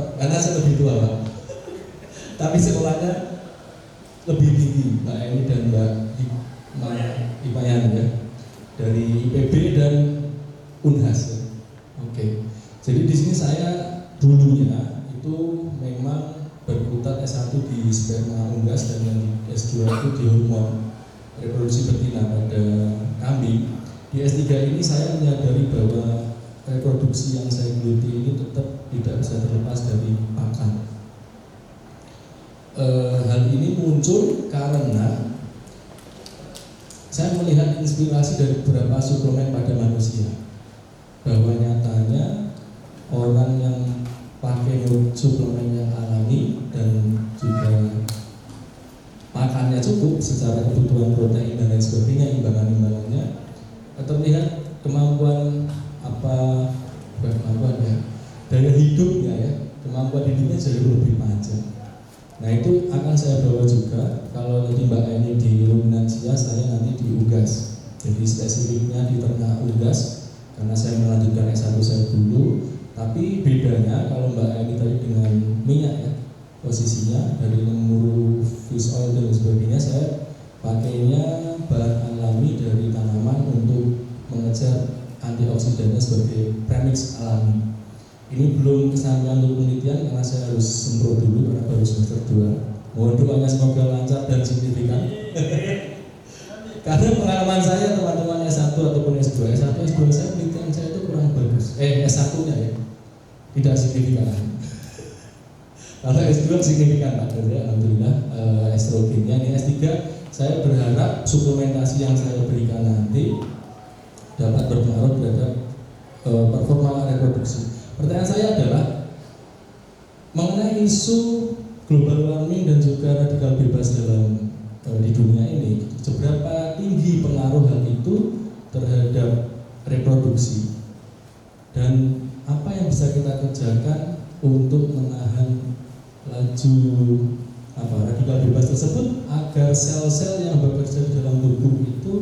S10: dulunya itu memang berkutat S1 di sperma unggas dan yang di S2 itu di hormon reproduksi betina pada kambing. Di S3 ini saya menyadari bahwa reproduksi yang saya geluti ini tetap tidak bisa terlepas dari pakan. Hal ini muncul karena saya melihat inspirasi dari beberapa suplemen pada manusia, bahwa nyatanya orang yang pakai suplemen yang alami dan juga makannya cukup secara kebutuhan protein dan lain sebagainya, imbangan-imbangannya, terlihat kemampuan daya hidupnya ya, kemampuan hidupnya jauh lebih panjang. Nah itu akan saya bawa juga kalau nanti Mbak Eni di ruminansia, saya nanti di unggas. Jadi spesifiknya di ternak unggas karena saya melanjutkan S1 saya dulu. Tapi bedanya kalau Mbak Eni tadi dengan minyak ya, posisinya dari lemuru, fish oil dan sebagainya, saya pakainya bahan alami dari tanaman untuk mengejar antioksidannya sebagai premix alami. Ini belum kesampaian untuk penelitian karena saya harus semprot dulu karena baru semester 2. Mohon doanya semoga lancar dan signifikan. Karena pengalaman saya teman-teman S1 ataupun S2 saya penelitian saya itu kurang bagus. S1-nya ya tidak signifikan. Kalau S2 signifikan Pak, ya, alhamdulillah estrogennya. Ini S3 saya berharap suplementasi yang saya berikan nanti dapat berpengaruh terhadap performa reproduksi. Pertanyaan saya adalah mengenai isu global warming dan juga radikal bebas dalam di dunia ini, seberapa tinggi pengaruh hal itu terhadap reproduksi dan apa yang bisa kita kerjakan untuk menahan laju radikal bebas tersebut agar sel-sel yang bekerja di dalam tubuh itu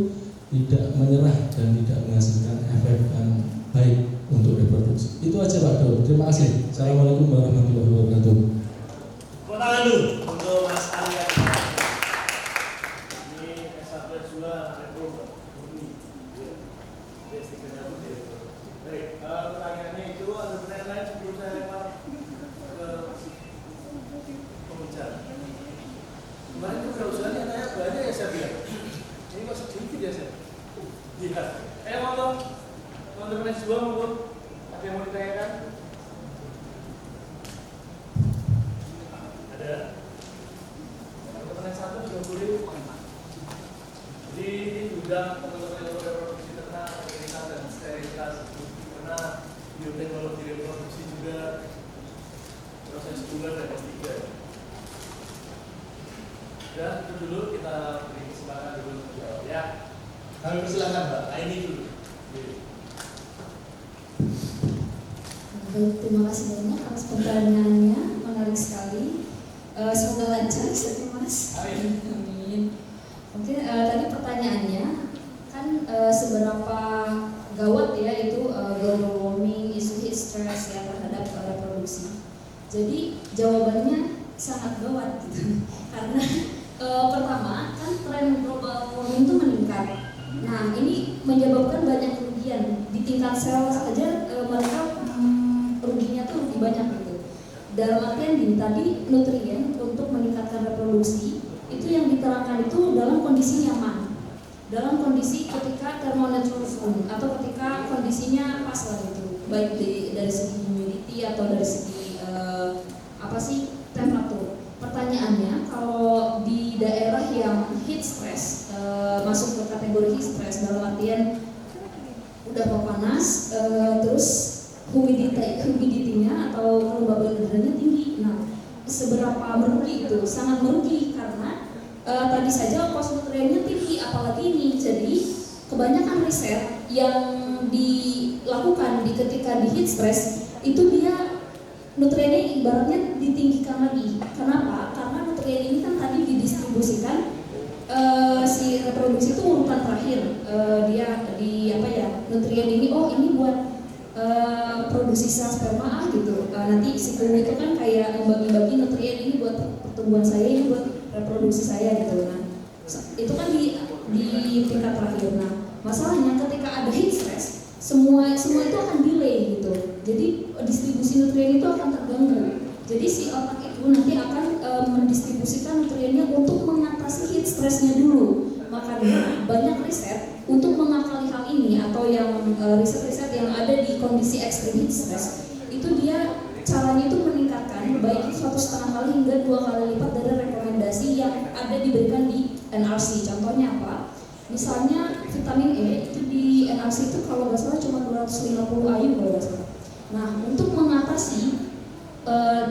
S10: tidak menyerah dan tidak menghasilkan efek yang baik untuk reproduksi. Itu aja Pak Dor. Terima kasih. Assalamualaikum warahmatullahi wabarakatuh.
S7: Tepuk tangan dulu untuk Mas Arya. Ini S1 S2 reproduksi. Baik, pertanyaannya itu ada pertanyaan lain sebelum saya lempar ke pembicara. Kemarin itu usulnya tanya banyak ya saya bilang. Ini kok sedikit ya saya. Iya. Ngomong. Teman-teman S2 monggo. Ada yang mau ditanyakan? Ada. Teman-teman S1 juga boleh. Jadi ini juga teman-teman yang reproduksi ternak, sterilitas dan sterilitas karena bioteknologi reproduksi juga proses 2 dan S3. Dan itu dulu kita beri kesempatan dulu untuk jawab ya. Kami persilakan Mbak, ini dulu.
S8: Terima kasih banyak atas pertanyaannya, menarik sekali. Semoga lancar, Mas. Amin. Mungkin tadi pertanyaannya kan seberapa gawat ya itu global warming, isu heat stress ya terhadap reproduksi. Jadi jawabannya sangat gawat gitu. Karena pertama kan tren global warming itu meningkat. Nah ini menyebabkan banyak kerugian di tingkat sel saja, mereka ruginya tuh lebih banyak gitu. Dalam artian gini, tadi nutrien untuk meningkatkan reproduksi itu yang diterangkan itu dalam kondisi nyaman, dalam kondisi ketika thermoneutral zone atau ketika kondisinya pas lah gitu, baik dari segi humidity atau dari segi temperatur. Pertanyaannya kalau di daerah yang heat stress masuk ke kategori heat stress dalam artian udah panas, terus humidity-nya atau kelembaban udaranya tinggi. Nah, seberapa merugi itu? Sangat merugi karena tadi saja pos nutriennya tinggi, apalagi ini. Jadi kebanyakan riset yang dilakukan ketika di heat stress itu dia nutriennya ibaratnya ditinggikan lagi. Kenapa? Karena nutrien ini kan tadi didistribusikan si reproduksi itu urutan terakhir. Dia nutrien ini ini buat produksi sel sperma gitu. Nanti si kulit itu kan kayak membagi-bagi nutrien ini buat pertumbuhan saya, ini buat reproduksi saya gitu. Nah, itu kan di tingkat terakhir. Nah, masalahnya ketika ada heat stress, semua itu akan delay gitu. Jadi distribusi nutrien itu akan terganggu. Jadi si otak itu nanti akan mendistribusikan nutriennya untuk mengatasi heat stressnya dulu. Makanya banyak riset untuk mengakali hal ini, atau yang riset-riset yang ada di kondisi ekstrim heat stress itu dia caranya itu meningkatkan baik itu 1,5 kali hingga 2 kali lipat dari rekomendasi yang ada diberikan di NRC. Contohnya apa? Misalnya vitamin E itu di NRC itu kalau nggak salah cuma 250 IU kalau nggak salah. Nah, untuk mengatasi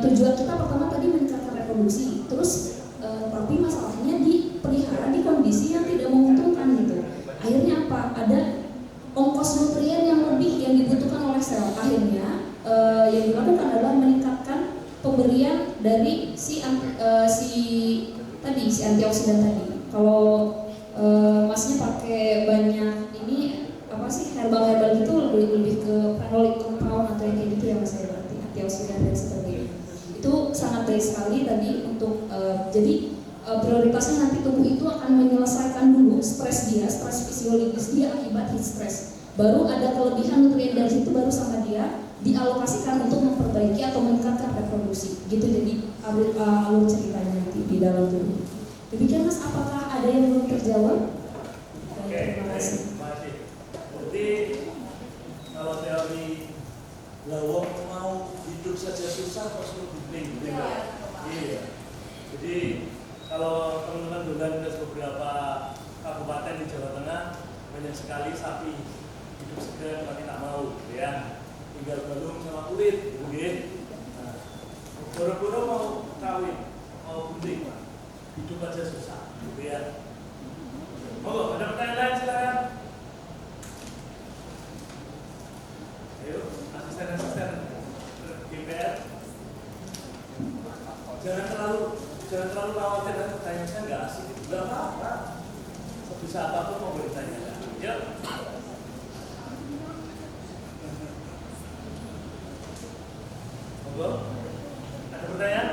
S8: tujuan kita pertama tadi meningkatkan reproduksi, terus tapi masalahnya dipelihara di kondisi yang tidak menguntungkan gitu. Akhirnya apa? Ada ongkos nutrien yang lebih yang dibutuhkan oleh sel. Akhirnya yang dilakukan adalah meningkatkan pemberian dari si antioksidan tadi. Kalau masnya pakai banyak ini apa sih herbal gitu lebih ke phenolic compound atau yang kayak gitu ya mas, ya berarti antioksidan dan sebagainya. Itu sangat baik sekali tadi untuk jadi prioritasnya nanti tubuh itu akan menyelesaikan dulu stres fisiologis dia akibat heat stress. Baru ada kelebihan nutrien dari situ, baru sama dia dialokasikan untuk memperbaiki atau meningkatkan reproduksi. Gitu jadi alur ceritanya nanti di dalam tubuh. Demikian mas, apakah ada yang belum terjawab?
S4: Oke, terima kasih. Jadi kalau teori lawang mau hidup saja susah kok suruh bimbing, iya. Jadi kalau teman-teman dengar ke beberapa kabupaten di Jawa Tengah banyak sekali sapi hidup segar tapi tak mau, gitu ya. Tinggal balung sama kulit, gitu ya. Nah, boro-boro mau kawin, mau gunting, hidup aja susah, gitu ya. Monggo, ada pertanyaan lain silakan. Ayo, asisten DPR. Jangan terlalu khawatir dan pertanyaan saya nggak asik, nggak apa-apa. Sebisa apapun mau bertanya. Ya. Monggo, ada pertanyaan?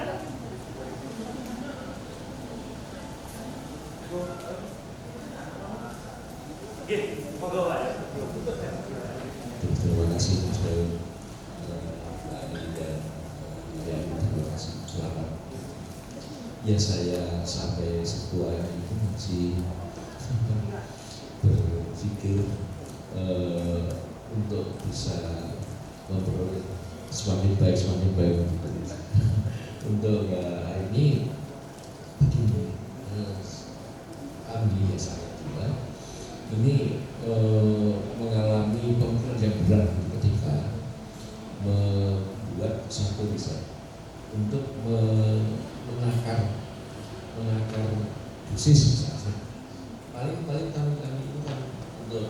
S4: Oke, monggo Pak.
S10: Terima kasih Mas Dewi dan terima kasih, selamat. Ya saya sampai sebuah itu masih berpikir untuk bisa memperoleh semakin baik untuk ini begini, ambil saya juga ini mengalami pemikiran yang berat ketika membuat satu riset untuk menakar dosis misalnya. Paling kami itu kan untuk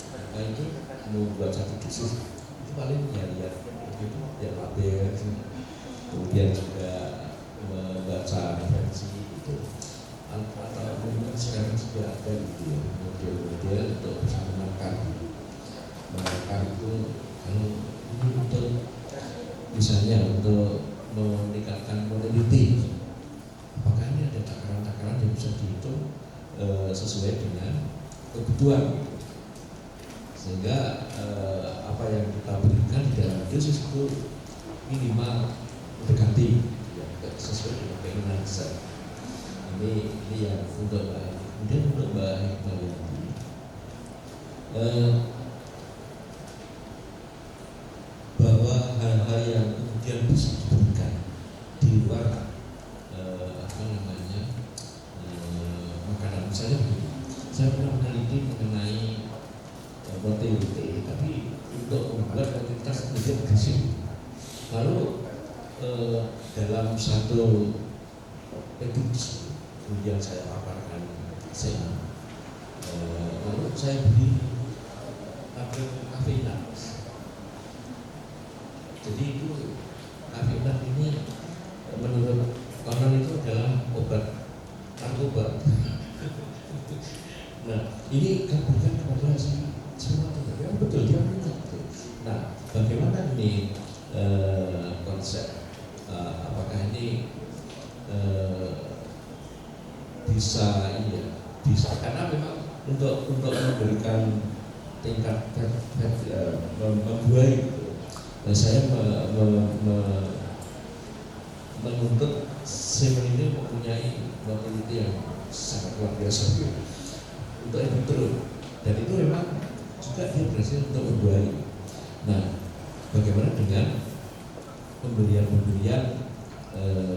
S10: apa itu membuat satu dosis itu paling lihat itu ya label, kemudian juga membaca referensi itu, atau mungkin sekarang sudah ada gitu ya model-model untuk bisa menakar itu kalau ini untuk misalnya untuk meningkatkan mortality, apakah ini ada takaran-takaran yang bisa dihitung sesuai dengan kebutuhan, sehingga apa yang kita berikan di dalam dosis itu minimal mendekati ya, sesuai dengan keinginan saya. Ini yang untuk Mbak. Kemudian untuk Mbak Hikmayanti, bahwa hal-hal yang kemudian bisa diberikan di luar makanan, misalnya begini, saya pernah meneliti mengenai mortality, tapi untuk membuat kuantitas menjadi agresif. Lalu dalam satu petisi kemudian saya paparkan saya, lalu saya beri tabel kafein. Jadi itu kafein ini menurut konon itu adalah obat narkoba. Nah ini kan bukan kepada semua yang betul dia punya. Nah bagaimana ini konsep apakah ini bisa karena memang untuk memberikan tingkat membuai
S11: saya menuntut semen ini mempunyai mobility yang sangat luar biasa untuk enduro, dan itu memang juga dia berhasil untuk membuahi. Nah, bagaimana dengan pembelian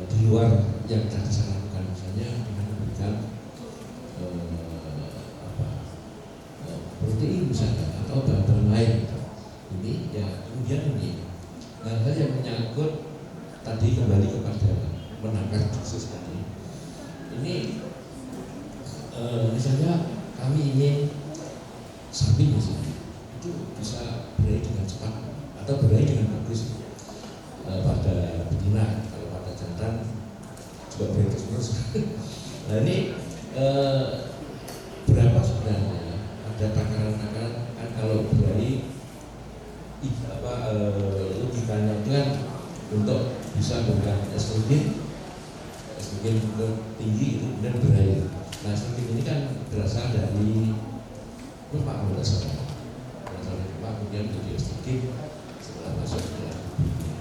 S11: di luar yang tadi saya lakukan, misalnya dengan memberikan protein misalnya atau bahan-bahan lain ini ya. Kemudian ini hal-hal yang menyangkut tadi kembali kepada menangkar kasus tadi ini, misalnya kami ingin sapi misalnya itu bisa beraih dengan cepat atau beraih dengan bagus pada betina, kalau pada jantan juga beraih terus. Nah ini berapa sebenarnya ada takaran-takaran kan kalau beraih logikanya itu kan untuk bisa memberikan estrogen tinggi itu kemudian berair. Nah estrogen ini kan berasal dari lemak, berasal dari lemak kemudian menjadi estrogen setelah masuk ke dalam tubuh.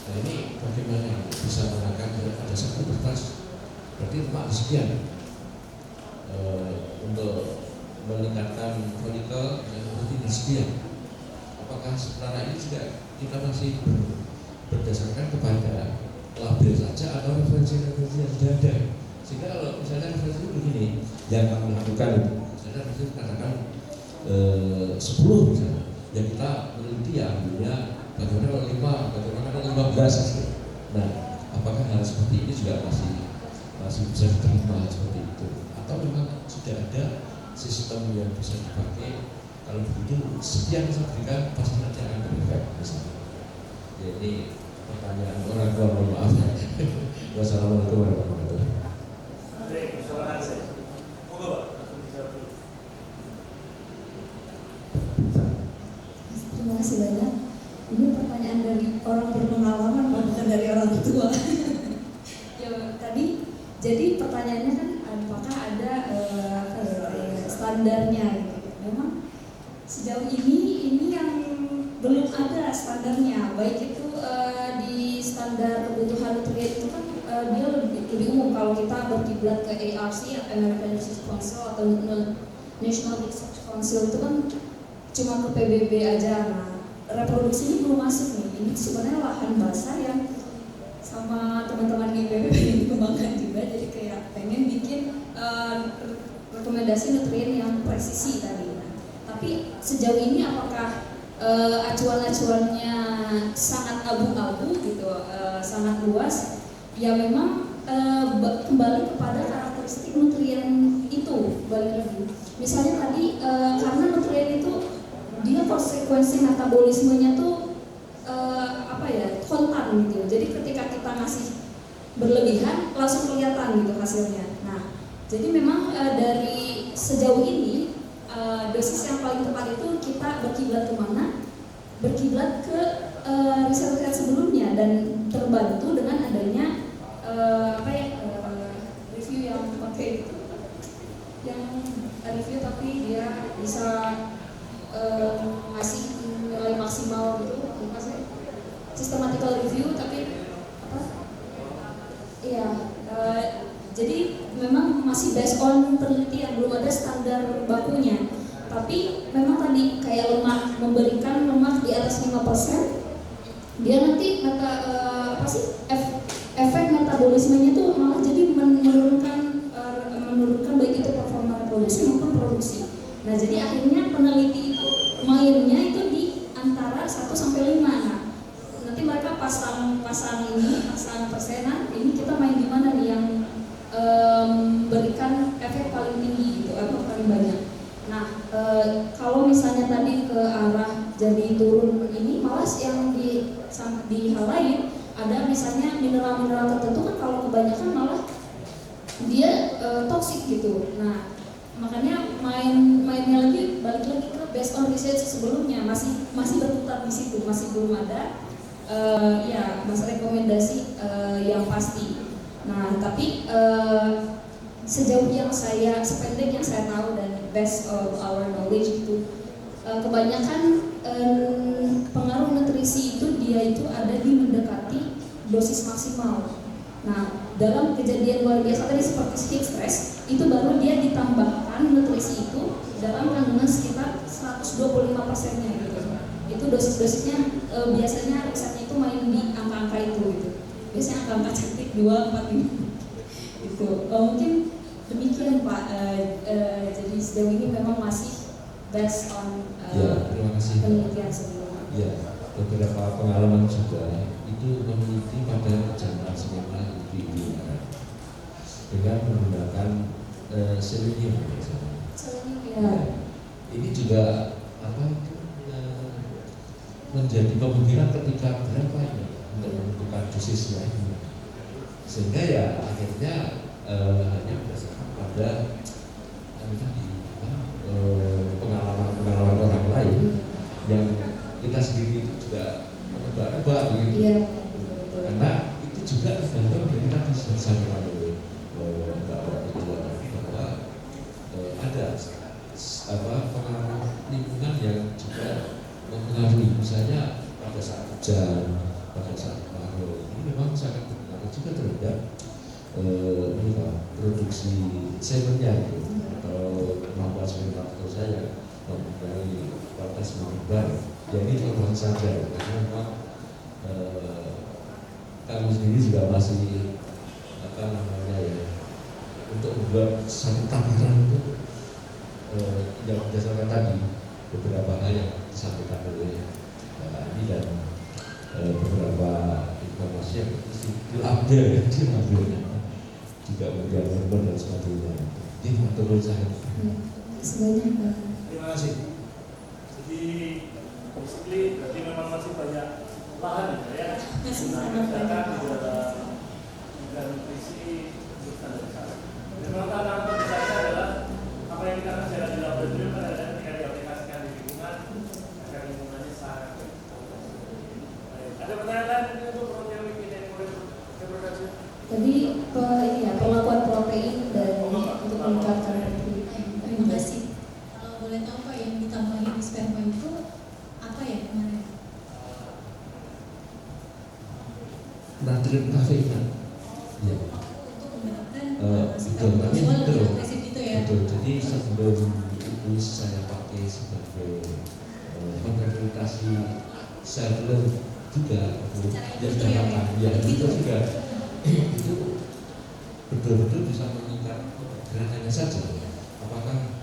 S11: Nah ini bagaimana bisa mengatakan ada satu batas, berarti lemak sekian untuk meningkatkan folikel yang protein sekian. Apakah sebenarnya ini juga kita masih berdasarkan kepada label saja atau referensi-referensi yang sudah ada? Sehingga kalau misalnya referensi itu begini, yang kami lakukan itu, misalnya referensi katakan 10 misalnya, yang kita meneliti ya ambilnya bagaimana kalau 5, bagaimana kalau 15. Nah, apakah hal seperti ini juga masih bisa diterima seperti itu? Atau memang sudah ada sistem yang bisa dipakai? Kalau begitu, sekian saya berikan pasti nanti akan berefek misalnya. Ya, ini pertanyaan orang tua, mohon maaf. Wassalamualaikum warahmatullahi wabarakatuh.
S8: Terima kasih banyak. Ini pertanyaan dari orang berpengalaman, bukan dari orang tua. Ya tadi, jadi pertanyaannya kan apakah ada standarnya gitu. Memang sejauh ini yang belum ada standarnya, baik itu di standar kebutuhan nutrien itu kan dia lebih umum. Kalau kita berkiblat ke ARC, American Research Council atau National Research Council itu kan cuma ke PBB aja. Nah, reproduksi ini belum masuk nih. Ini sebenarnya lahan basah yang sama teman-teman di PBB pengen dikembangkan juga. Jadi kayak pengen bikin rekomendasi nutrien yang presisi tadi. Tapi sejauh ini apakah acuan-acuannya sangat abu-abu gitu, sangat luas? Ya memang kembali kepada karakteristik nutrien itu, balik lagi. Misalnya tadi karena nutrien itu dia konsekuensi metabolismenya tuh kontan gitu. Jadi ketika kita ngasih berlebihan langsung kelihatan gitu hasilnya. Nah, jadi memang dari sejauh ini dosis yang paling tepat itu kita berkiblat kemana? Berkiblat ke riset-riset sebelumnya dan terbantu dengan adanya review yang pakai itu, yang review tapi dia bisa ngasih nilai maksimal gitu, systematical review tapi jadi memang masih based on penelitian, belum ada standar bakunya. Tapi memang tadi kayak lemak, memberikan lemak di atas 5%, dia nanti efek metabolismenya tuh malah jadi menurunkan baik itu performa reproduksi maupun produksi. Nah, jadi akhirnya peneliti itu mainnya itu di antara 1 sampai 5. Nah, nanti mereka pasang persenan, ini kita main di mana nih yang berikan efek paling tinggi gitu atau paling banyak. Nah, kalau misalnya tadi ke arah jadi turun ini, malah yang di hal lain ada misalnya mineral-mineral tertentu kan kalau kebanyakan malah dia toksik gitu. Nah, makanya mainnya lagi balik lagi ke based on research sebelumnya masih berputar di situ, masih belum ada rekomendasi yang pasti. Nah, tapi sejauh yang sependek yang saya tahu dan based on our knowledge itu kebanyakan pengaruh nutrisi itu dia itu ada di mendekati dosis maksimal. Nah, dalam kejadian luar biasa tadi seperti heat stress, itu baru dia ditambahkan nutrisi itu dalam kandungan sekitar 125%-nya gitu. Itu dosis-dosisnya biasanya risetnya itu main di angka-angka itu gitu. Biasanya angka-angka cantik 2, 4, 5 gitu. Mungkin demikian Pak. Jadi sejauh ini memang masih based on
S11: terima kasih.
S8: penelitian sebelumnya.
S11: Ya, beberapa pengalaman juga itu meneliti pada jangan semena di India dengan menggunakan selenium misalnya.
S8: Ya.
S11: Ini juga menjadi pemikiran ketika berapa ya untuk menentukan dosisnya ini, sehingga ya akhirnya hanya berdasarkan pada pengalaman orang lain yang kita sendiri itu juga menebak-nebak begitu.
S8: Iya.
S11: Karena itu juga sebenarnya kita bisa disampaikan oleh Mbak Ketua tadi bahwa ada pengalaman lingkungan yang juga mempengaruhi, misalnya pada saat hujan, pada saat kemarau, ini memang sangat berpengaruh juga terhadap produksi semennya itu atau kemampuan semen faktor saya mempunyai kualitas menyebar. Jadi teman saja, karena memang kami sendiri juga masih untuk membuat satu takaran itu yang berdasarkan tadi beberapa hal yang disampaikan oleh ini dan beberapa informasi yang diambil juga kemudian verbal dan sebagainya. Ini menurut saya.
S4: Terima kasih. Jadi basically berarti memang masih banyak lahan ya. Nah, di dalam nutrisi untuk standarisasi. Memang tantangan terbesarnya adalah apa yang kita kerjakan di laboratorium adalah ketika diaplikasikan di lingkungan, agar lingkungannya sangat. Ada pertanyaan untuk protein reproduksi?
S8: Tadi ini ya pengakuan protein dan untuk meningkatkan reproduksi.
S9: Terima kasih. Kalau boleh tahu Pak, yang ditambahin di sperma itu apa ya kemarin?
S11: Natrium kafein. Ya.
S9: Untuk mendapatkan
S11: betul.
S9: gitu ya.
S11: Betul. Jadi sebelum itu saya pakai sebagai mengklarifikasi seller juga yang dapatkan ya itu juga itu betul-betul bisa meningkat gerakannya saja. Apakah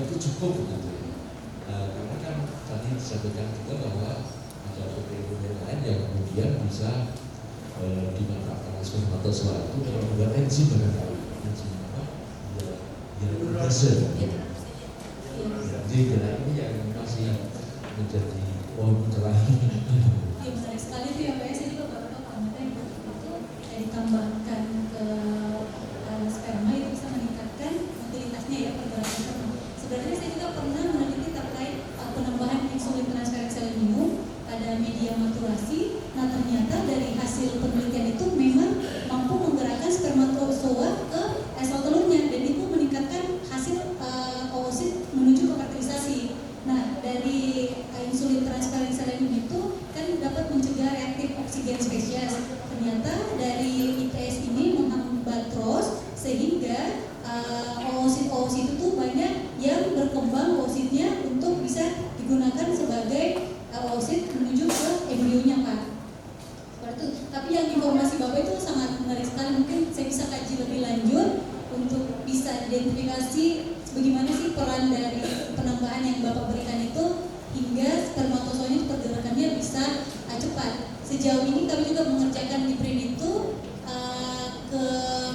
S11: itu cukup begitu? Karena kan tadi disampaikan juga bahwa ada protein lain yang kemudian bisa dimanfaatkan spermatozoa itu dalam membuat enzim barangkali. Enzim apa? Ya, hasil. Jadi ini yang masih menjadi pohon cerah.
S9: Ya menarik sekali tuh ya Pak. Saya juga baru tahu ternyata itu ditambahkan ke sperma itu bisa meningkatkan mobilitasnya ya, pergerakan sperma. Sebenarnya saya juga pernah meneliti terkait penambahan insulin transferan selenium pada media maturasi. Nah ternyata dari hasil penelitian itu memang mampu menggerakkan spermatozoa ke sel telurnya dan itu meningkatkan hasil oosit menuju ke fertilisasi. Nah dari insulin transferan selenium itu kan dapat mencegah reaktif oksigen spesies. Ternyata dari ITS ini menghambat terus sehingga oosit itu banyak yang berkembang oositnya untuk bisa digunakan sebagai oosit menuju ke embrionya Pak. Seperti itu. Tapi yang informasi Bapak itu sangat menarik sekali. Mungkin saya bisa kaji lebih lanjut untuk bisa identifikasi bagaimana sih peran dari penambahan yang Bapak berikan itu hingga spermatozoanya pergerakannya bisa cepat. Sejauh ini kami juga mengerjakan di BRIN itu ke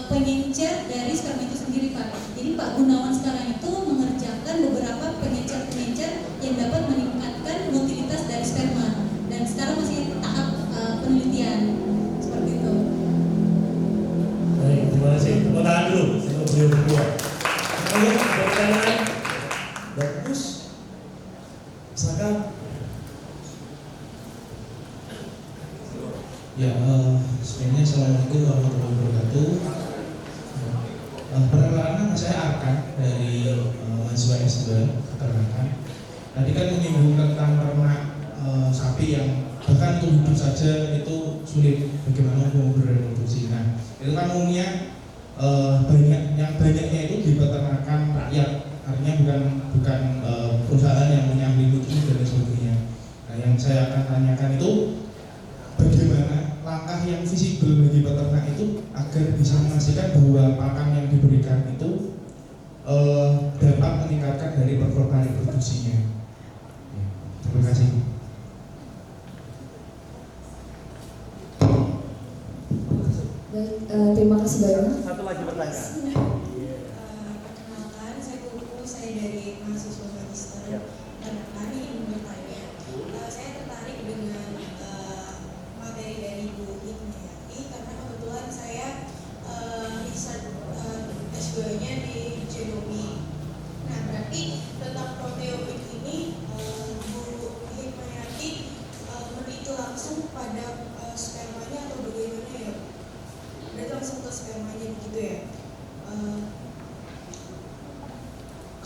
S9: pengencer dari sperma itu sendiri Pak. Jadi Pak Gunawan sekarang itu mengerjakan beberapa pengencer-pengencer yang dapat meningkatkan motilitas dari sperma dan sekarang masih tahap penelitian seperti itu.
S4: Baik, terima kasih. Tepuk tangan dulu untuk beliau berdua. Oke, pertanyaan bagus. Silakan.
S12: Ya, sebenarnya assalamualaikum warahmatullahi wabarakatuh. Perkenalkan saya Arkan dari mahasiswa S2 peternakan. Tadi kan menyinggung tentang ternak sapi yang bahkan untuk hidup saja itu sulit, bagaimana mau bereproduksi. Nah itu kan umumnya banyaknya itu di peternakan rakyat, artinya bukan perusahaan yang punya milik ini dan sebagainya. Nah yang saya akan tanyakan itu bagaimana langkah yang visible bagi peternak itu agar bisa memastikan bahwa pakan yang diberikan itu dapat meningkatkan dari performa reproduksinya. Terima kasih.
S8: Baik, terima kasih banyak.
S4: Satu lagi pertanyaan.
S13: Perkenalkan, saya Kuku, saya dari mahasiswa magister peternakan ingin bertanya. Saya tertarik dengan materi dari Bu Hikmayati karena kebetulan saya riset S2-nya di genomik. Nah, berarti tentang proteomik ini Bu Hikmayati meneliti langsung pada spermanya atau bagaimana ya? Berarti langsung ke spermanya begitu ya?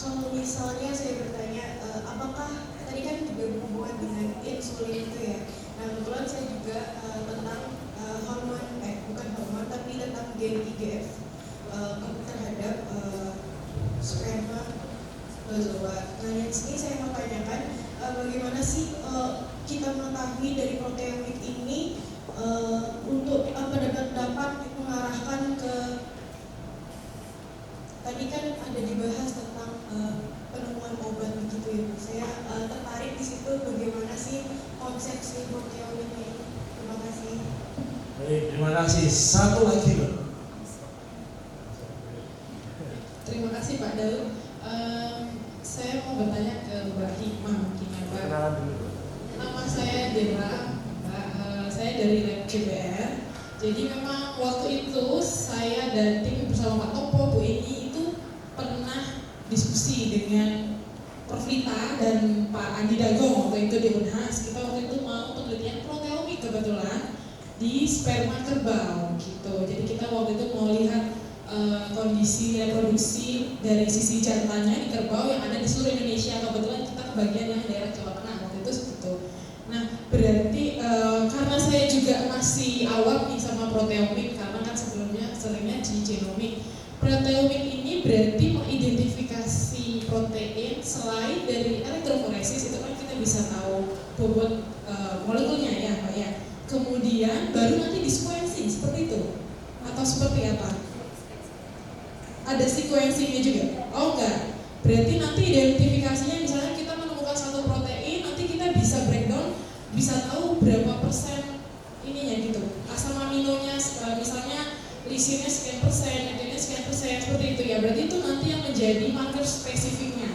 S13: Kalau misalnya saya bertanya, apakah tadi kan juga berhubungan dengan insulin itu ya? Nah kebetulan saya juga tentang hormon, bukan hormon tapi tentang gen IGF terhadap sperma zoa. Nah yang sini saya mau tanyakan, bagaimana sih kita mengetahui dari proteomik ini untuk dapat mengarahkan ke tadi kan ada dibahas tentang penemuan obat begitu ya. Saya tertarik di situ bagaimana sih konsep si proteomik ini. Terima kasih.
S7: Baik, terima kasih. Satu lagi, Mbak.
S14: Terima kasih Pak Daud. Saya mau bertanya ke Mbak Hikmah mungkin ya Pak. Nama saya Dera, Mbak. Saya dari Lab CBR. Jadi memang waktu itu saya dan tim bersama Pak Topo, Bu Eni itu pernah diskusi dengan Prof. Rita dan Pak Andi Dagong waktu itu di Unhas. Kita waktu itu mau penelitian proteomik kebetulan di sperma kerbau gitu. Jadi kita waktu itu mau lihat kondisi reproduksi dari sisi jantannya di kerbau yang ada di seluruh Indonesia. Kebetulan kita kebagian yang daerah Jawa Tengah waktu itu seperti. Nah berarti karena saya juga masih awam nih sama proteomik karena kan sebelumnya seringnya di genomik. Proteomik ini berarti mengidentifikasi protein selain dari elektroforesis, itu kan kita bisa tahu bobot molekulnya ya Pak ya. Kemudian baru nanti di sequencing seperti itu atau seperti apa? Ada sequencingnya juga? Oh enggak. Berarti nanti identifikasinya misalnya kita menemukan satu protein, nanti kita bisa breakdown, bisa tahu berapa persen ininya gitu. Asam aminonya misalnya lisinnya sekian persen, adenina sekian persen, seperti itu ya. Berarti itu nanti yang menjadi marker spesifiknya.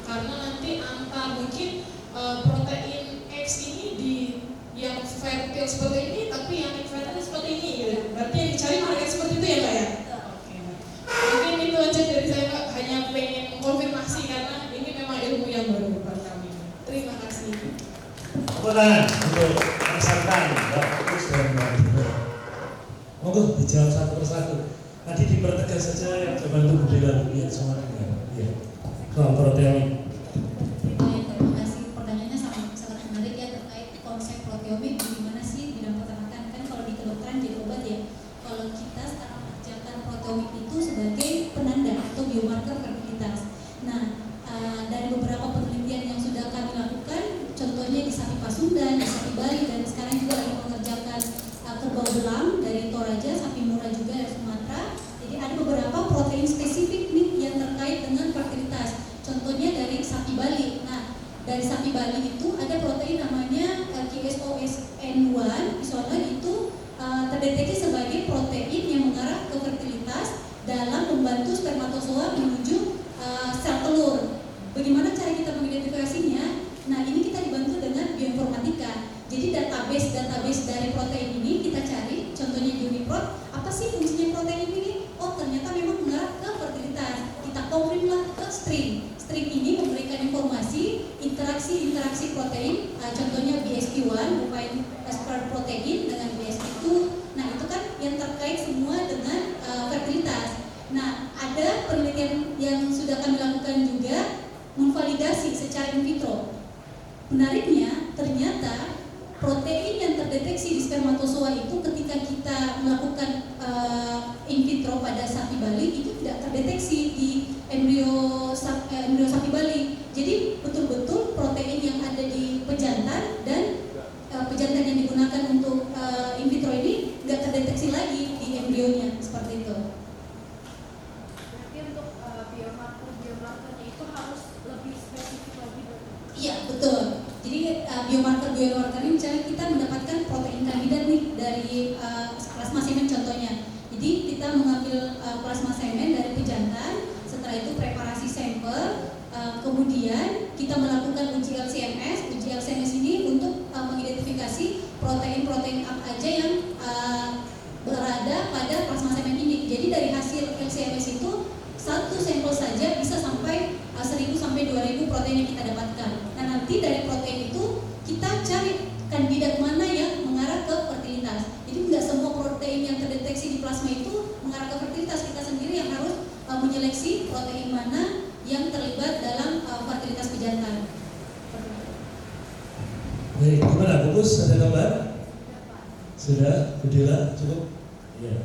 S14: Karena nanti antar mungkin protein X ini di yang fertil seperti ini, tapi yang infertil seperti ini gitu. Berarti yang dicari marker seperti itu ya Mbak ya? Mungkin itu aja dari saya Pak, hanya pengen konfirmasi karena ini memang ilmu yang baru buat kami. Terima kasih.
S7: Tepuk tangan untuk peserta Mbak Kus dan Mbak Dino. Monggo dijawab satu persatu. Tadi dipertegas saja yang bantu Budela ya semua dengar. Iya. Soal proteomik.
S9: Baik, terima kasih. Pertanyaannya sangat menarik ya terkait konsep proteomik. Bagaimana sih bidang peternakan kan kalau di kedokteran jadi obat ya. Kalau kita sekarang mengajarkan proteomik itu sebagai penanda atau biomarker fertilitas. Nah, dari beberapa penelitian yang sudah kami lakukan, contohnya di sapi Pasundan, di sapi Bali, dan sekarang juga lagi mengerjakan kerbau belang dari Toraja, sapi Murah juga dari Sumatera. Jadi ada beberapa protein spesifik nih yang terkait dengan fertilitas. Contohnya dari sapi Bali. Nah, dari sapi Bali itu ada protein namanya KSOSN1, misalnya itu terdeteksi sebagai protein yang mengarah ke fertilitas dalam membantu spermatozoa menuju sel telur. Bagaimana cara kita mengidentifikasinya? Nah, ini kita dibantu dengan bioinformatika. Jadi database dari protein ini kita cari, contohnya Uniprot, apa sih fungsinya protein ini? Oh, ternyata memang mengarah ke fertilitas. Kita konfirmlah ke string. String ini memberikan informasi interaksi protein, contohnya BSP1 bukan sperm protein dengan BSP2. Nah, itu kan yang terkait semua dengan fertilitas. Nah, ada penelitian yang sudah kami lakukan juga memvalidasi secara in vitro. Menariknya, ternyata vitro pada sapi Bali itu tidak terdeteksi di embrio sapi Bali. Jadi betul-betul protein yang ada di pejantan dan pejantan yang digunakan untuk in vitro ini nggak terdeteksi lagi di embrionya, seperti itu.
S13: Berarti untuk biomarkernya itu harus lebih spesifik lagi.
S9: Iya, betul. Jadi biomarker ini misalnya kita mendapatkan protein kandidat nih dari plasma semen contohnya. Jadi kita mengambil plasma semen dari pejantan, setelah itu preparasi sampel, kemudian kita melakukan uji LC-MS. Uji LC-MS ini untuk mengidentifikasi protein-protein apa aja yang berada pada plasma semen ini. Jadi dari hasil LC-MS itu satu sampel saja bisa sampai 1.000 sampai 2.000 protein yang kita dapatkan. Nah, nanti dari protein itu kita cari kandidat mana yang mengarah ke fertilitas. Jadi tidak semua protein yang terdeteksi di plasma itu mengarah ke fertilitas. Kita sendiri yang harus menyeleksi protein mana yang terlibat dalam fertilitas pejantan.
S15: Baik, gimana? Fokus ada gambar? Sudah? Budila? Cukup? Iya.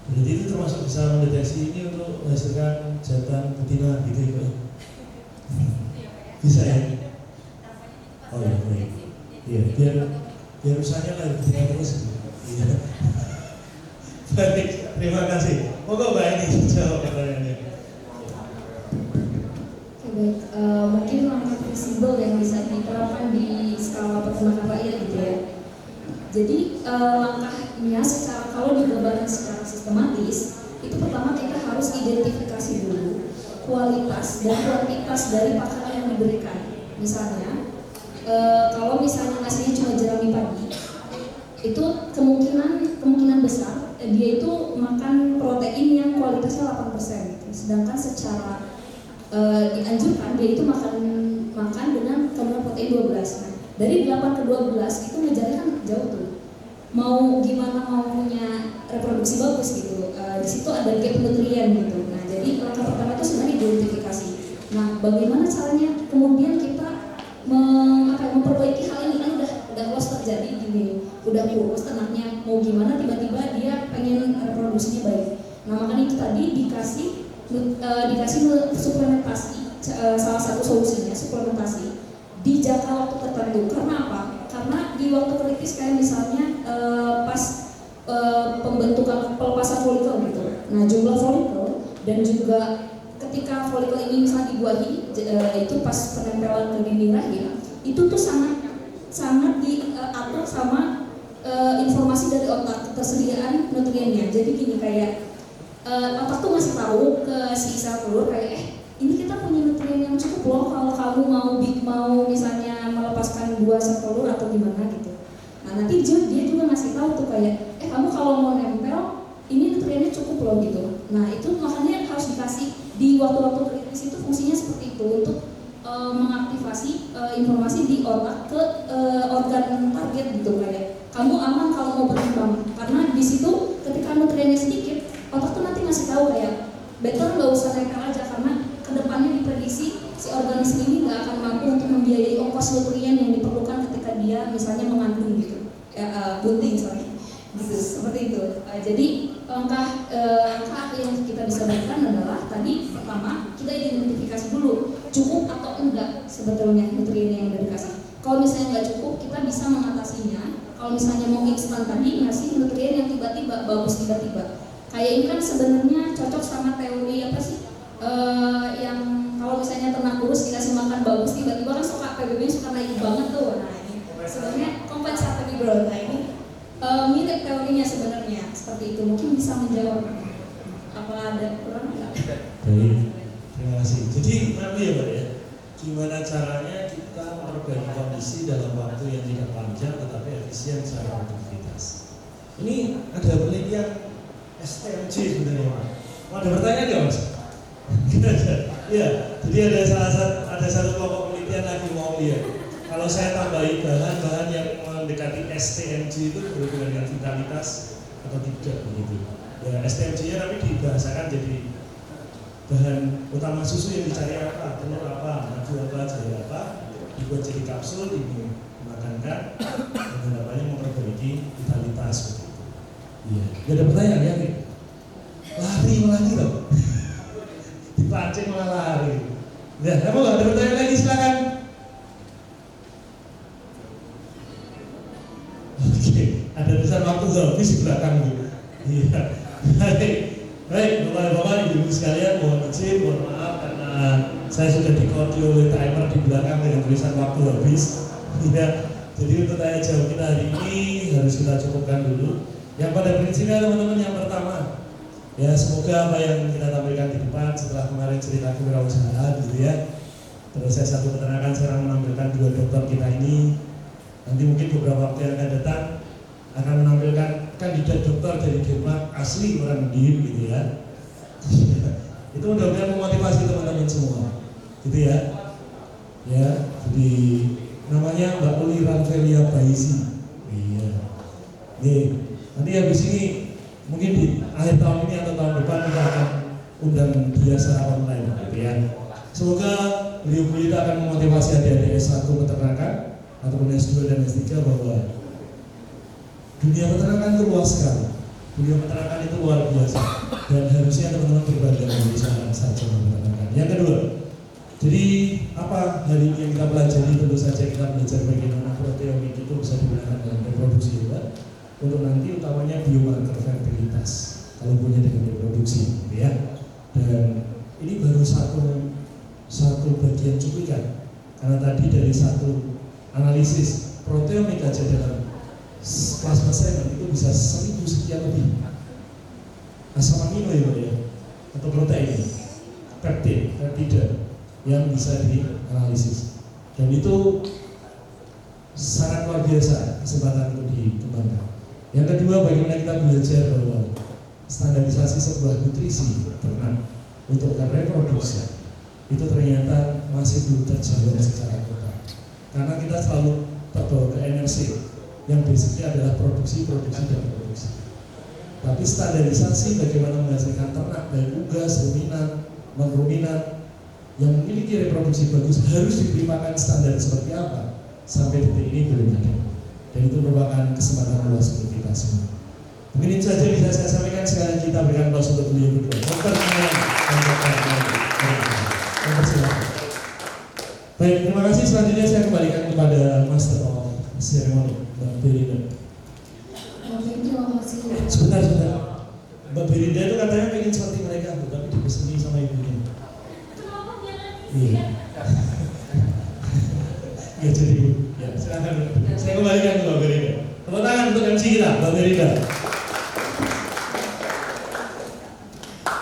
S15: Berarti itu termasuk bisa mendeteksi ini untuk menghasilkan jantan betina gitu ya? Bisa ya? Oh ya, baik. Iya, biar usahanya lah betina terus. Iya. Baik, terima kasih. Moga Mbak ini jawab pertanyaannya.
S8: Baik, mungkin langkah fleksibel yang bisa diterapkan di skala peternakan rakyat gitu ya. Jadi langkahnya secara kalau digambarkan secara sistematis, itu pertama kita harus identifikasi dulu kualitas dan kuantitas dari pakan yang diberikan. Misalnya, kalau misalnya nasinya cuma jerami padi, itu kemungkinan besar dia itu makan protein yang kualitasnya 8%, sedangkan secara dianjurkan dia itu makan dengan kandungan protein 12. Nah, dari 8 ke 12 itu ngejarnya kan jauh tuh. Mau gimana mau punya reproduksi bagus gitu. Di situ ada gap nutrien gitu. Nah, jadi langkah pertama itu sebenarnya identifikasi. Nah, bagaimana caranya kemudian kita memperbaiki hal ini, kan udah loss terjadi gini, udah kurus ternaknya, mau gimana tiba-tiba dia pengen reproduksinya baik. Nah, makanya itu tadi dikasih suplementasi, salah satu solusinya suplementasi di jangka waktu tertentu. Karena apa? Karena di waktu kritis kayak misalnya pas pembentukan pelepasan folikel gitu. Nah, jumlah folikel dan juga ketika folikel ini misalnya dibuahi, itu pas penempelan ke dinding rahim, itu tuh sangat diatur sama informasi dari otak, ketersediaan nutriennya. Jadi gini, kayak otak tuh ngasih tahu ke si sel telur kayak ini kita punya nutrien yang cukup loh kalau kamu mau misalnya melepaskan 2 sel telur atau gimana gitu. Nah, nanti dia juga ngasih tahu tuh kayak kamu kalau mau nempel ini nutriennya cukup loh gitu. Nah, itu makanya harus dikasih di waktu-waktu kritis itu fungsinya seperti itu untuk mengaktifasi informasi di otak ke organ target gitu kayak kamu aman kalau mau berkembang, karena di situ ketika nutriennya sedikit otak tuh nanti ngasih tahu kayak better nggak usah nempel aja karena kedepannya diprediksi si organisme ini nggak akan mampu untuk membiayai ongkos nutrien yang diperlukan ketika dia misalnya mengandung gitu, bunting misalnya gitu, seperti itu. Jadi langkah yang kita bisa lakukan adalah tadi pertama kita identifikasi dulu cukup atau enggak sebetulnya nutrien yang udah dikasih. Kalau misalnya nggak cukup, kita bisa mengatasinya. Kalau misalnya mau instan tadi ngasih nutrien yang tiba-tiba bagus tiba-tiba. Kayak ini kan sebenarnya cocok sama teori apa sih? Yang kalau misalnya ternak kurus dikasih makan bagus tiba-tiba kan suka PBB suka naik banget tuh. Nah, ini sebenarnya compensatory growth. Nah, ini mirip teorinya sebenarnya seperti itu. Mungkin bisa menjawab. Apa ada kurang enggak?
S15: Baik, terima kasih. Jadi apa ya Mbak ya? Gimana caranya kita memperbaiki kondisi dalam waktu yang tidak panjang tetapi efisien secara produktivitas. Ini ada penelitian STMJ sebenarnya Pak. Mau ada pertanyaan nggak Mas? Iya, jadi ada satu kelompok penelitian lagi mau lihat. Kalau saya tambahi bahan-bahan yang mendekati STMJ itu berhubungan dengan vitalitas atau tidak begitu. Ya STMJ-nya tapi dibahasakan jadi bahan utama susu yang dicari apa, telur apa, madu apa, jahe apa, dibuat jadi kapsul, dimakankan, dan harapannya memperbaiki vitalitas begitu. Iya. Gak ada pertanyaan ya? lari loh. Dipancing malah lari. Ya, kamu nggak ada pertanyaan lagi, silakan. Oke, ada tulisan waktu habis di belakang bu. Iya. Baik, bapak-bapak, ibu-ibu sekalian, mohon izin, mohon maaf karena saya sudah dikode oleh timer di belakang dengan tulisan waktu habis. Iya. Jadi untuk tanya jawab kita hari ini harus kita cukupkan dulu. Yang pada prinsipnya teman-teman, yang pertama, ya semoga apa yang kita tampilkan di depan setelah kemarin cerita kewirausahaan gitu ya. Terus saya satu keterangan sekarang menampilkan dua dokter kita ini. Nanti mungkin beberapa waktu yang akan datang akan menampilkan kandidat dokter dari Denmark asli orang Din gitu ya. Itu mudah-mudahan memotivasi teman-teman semua, gitu ya. Ya, jadi namanya Mbak Uli Ranvelia Baisi. Iya. Nih, nanti habis ini mungkin di akhir tahun ini atau tahun depan kita akan undang dia secara online, gitu ya. Semoga beliau kita akan memotivasi adik-adik S1 peternakan ataupun S2 dan S3 bahwa dunia peternakan itu luas sekali. Dunia peternakan itu luar biasa dan harusnya teman-teman berbangga menjadi seorang sarjana peternakan. Yang kedua, jadi apa hari ini yang kita pelajari? Tentu saja kita belajar bagaimana proteomik itu bisa digunakan dalam reproduksi hewan untuk nanti utamanya biomarker fertilitas kalau punya dengan reproduksi, gitu ya. Dan ini baru satu bagian cuplikan karena tadi dari satu analisis proteomik aja dalam plasma semen itu bisa 1000 sekian lebih asam amino ya, atau protein, peptida yang bisa dianalisis, dan itu sangat luar biasa kesempatan untuk dikembangkan. Yang kedua, bagaimana kita belajar bahwa standarisasi sebuah nutrisi ternak untuk reproduksi itu ternyata masih belum terjalin secara total, karena kita selalu terbawa ke energi yang basicnya adalah produksi. Tapi standarisasi bagaimana menghasilkan ternak baik unggas, ruminan, non-ruminan yang memiliki reproduksi bagus harus diberikan standar seperti apa, sampai detik ini belum ada. Dan itu merupakan kesempatan luas untuk kita semua. Mungkin itu saja bisa saya sampaikan. Sekarang kita berikan aplaus untuk beliau berdua. Baik, terima kasih. Selanjutnya saya kembalikan kepada Master of Ceremony, Mbak Belinda.
S1: Terima kasih.
S15: Sebentar. Mbak Belinda itu katanya pengen seperti mereka, tapi dipeseni sama ibunya. Iya. Ya jadi Bu. Ya, silakan. Saya kembalikan ke Mbak Belinda. Tepuk tangan untuk MC kita, Mbak Belinda.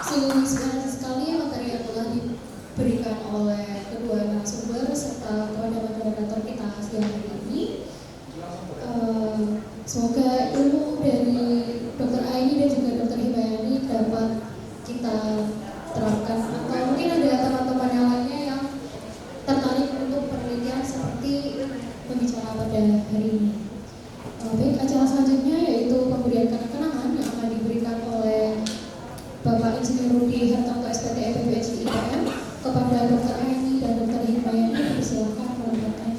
S1: Sungguh sekali materi yang telah diberikan oleh kedua narasumber serta moderator kita siang hari ini. Semoga ilmu dari Dr. Aini dan juga Dr. Himayani dapat kita terapkan, atau mungkin ada teman-teman yang lainnya yang tertarik untuk penelitian seperti pembicara pada hari ini. Baik, acara selanjutnya yaitu pemberian kenang-kenangan yang akan diberikan oleh Bapak Insinyur Rudi Hartanto SPT FEBSI IPM kepada Dr. Aini dan Dr. Himayani. Silakan melanjutkan.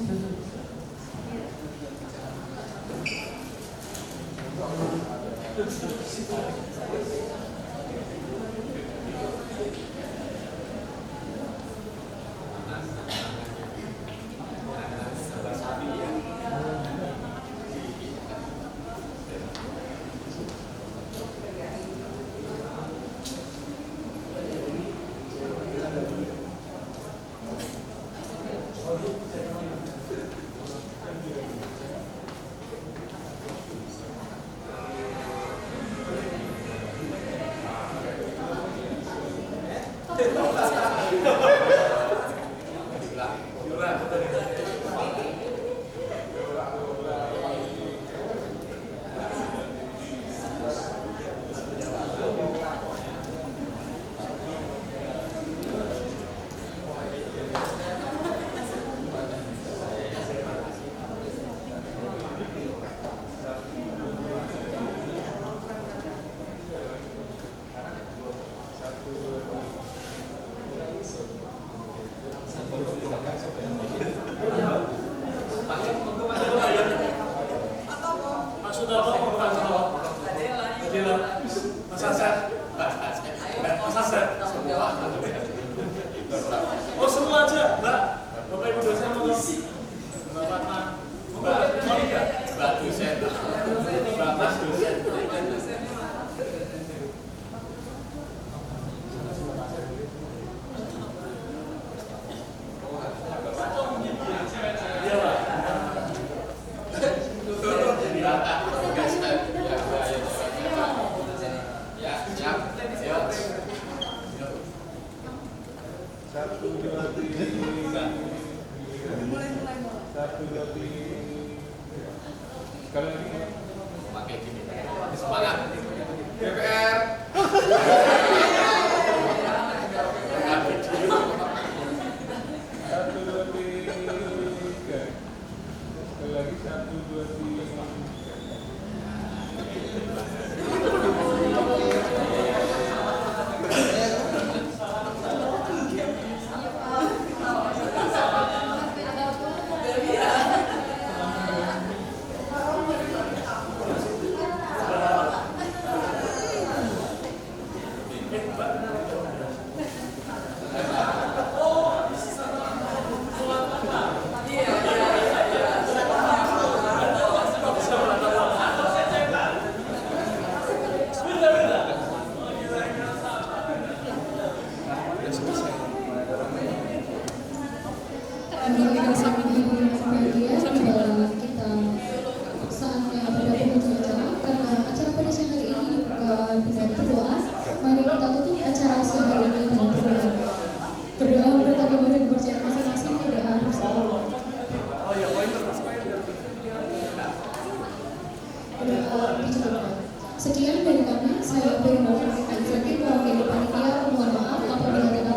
S7: Maksud apa? Mas Hasan.
S6: Sekali lagi.
S7: Pakai gini. Semangat. DPR.
S6: Satu, dua, tiga. Sekali lagi 1, 2, 3.
S1: Sekian dari kami, saya Beri Novita Izaki, mewakili panitia. Mohon maaf apabila ada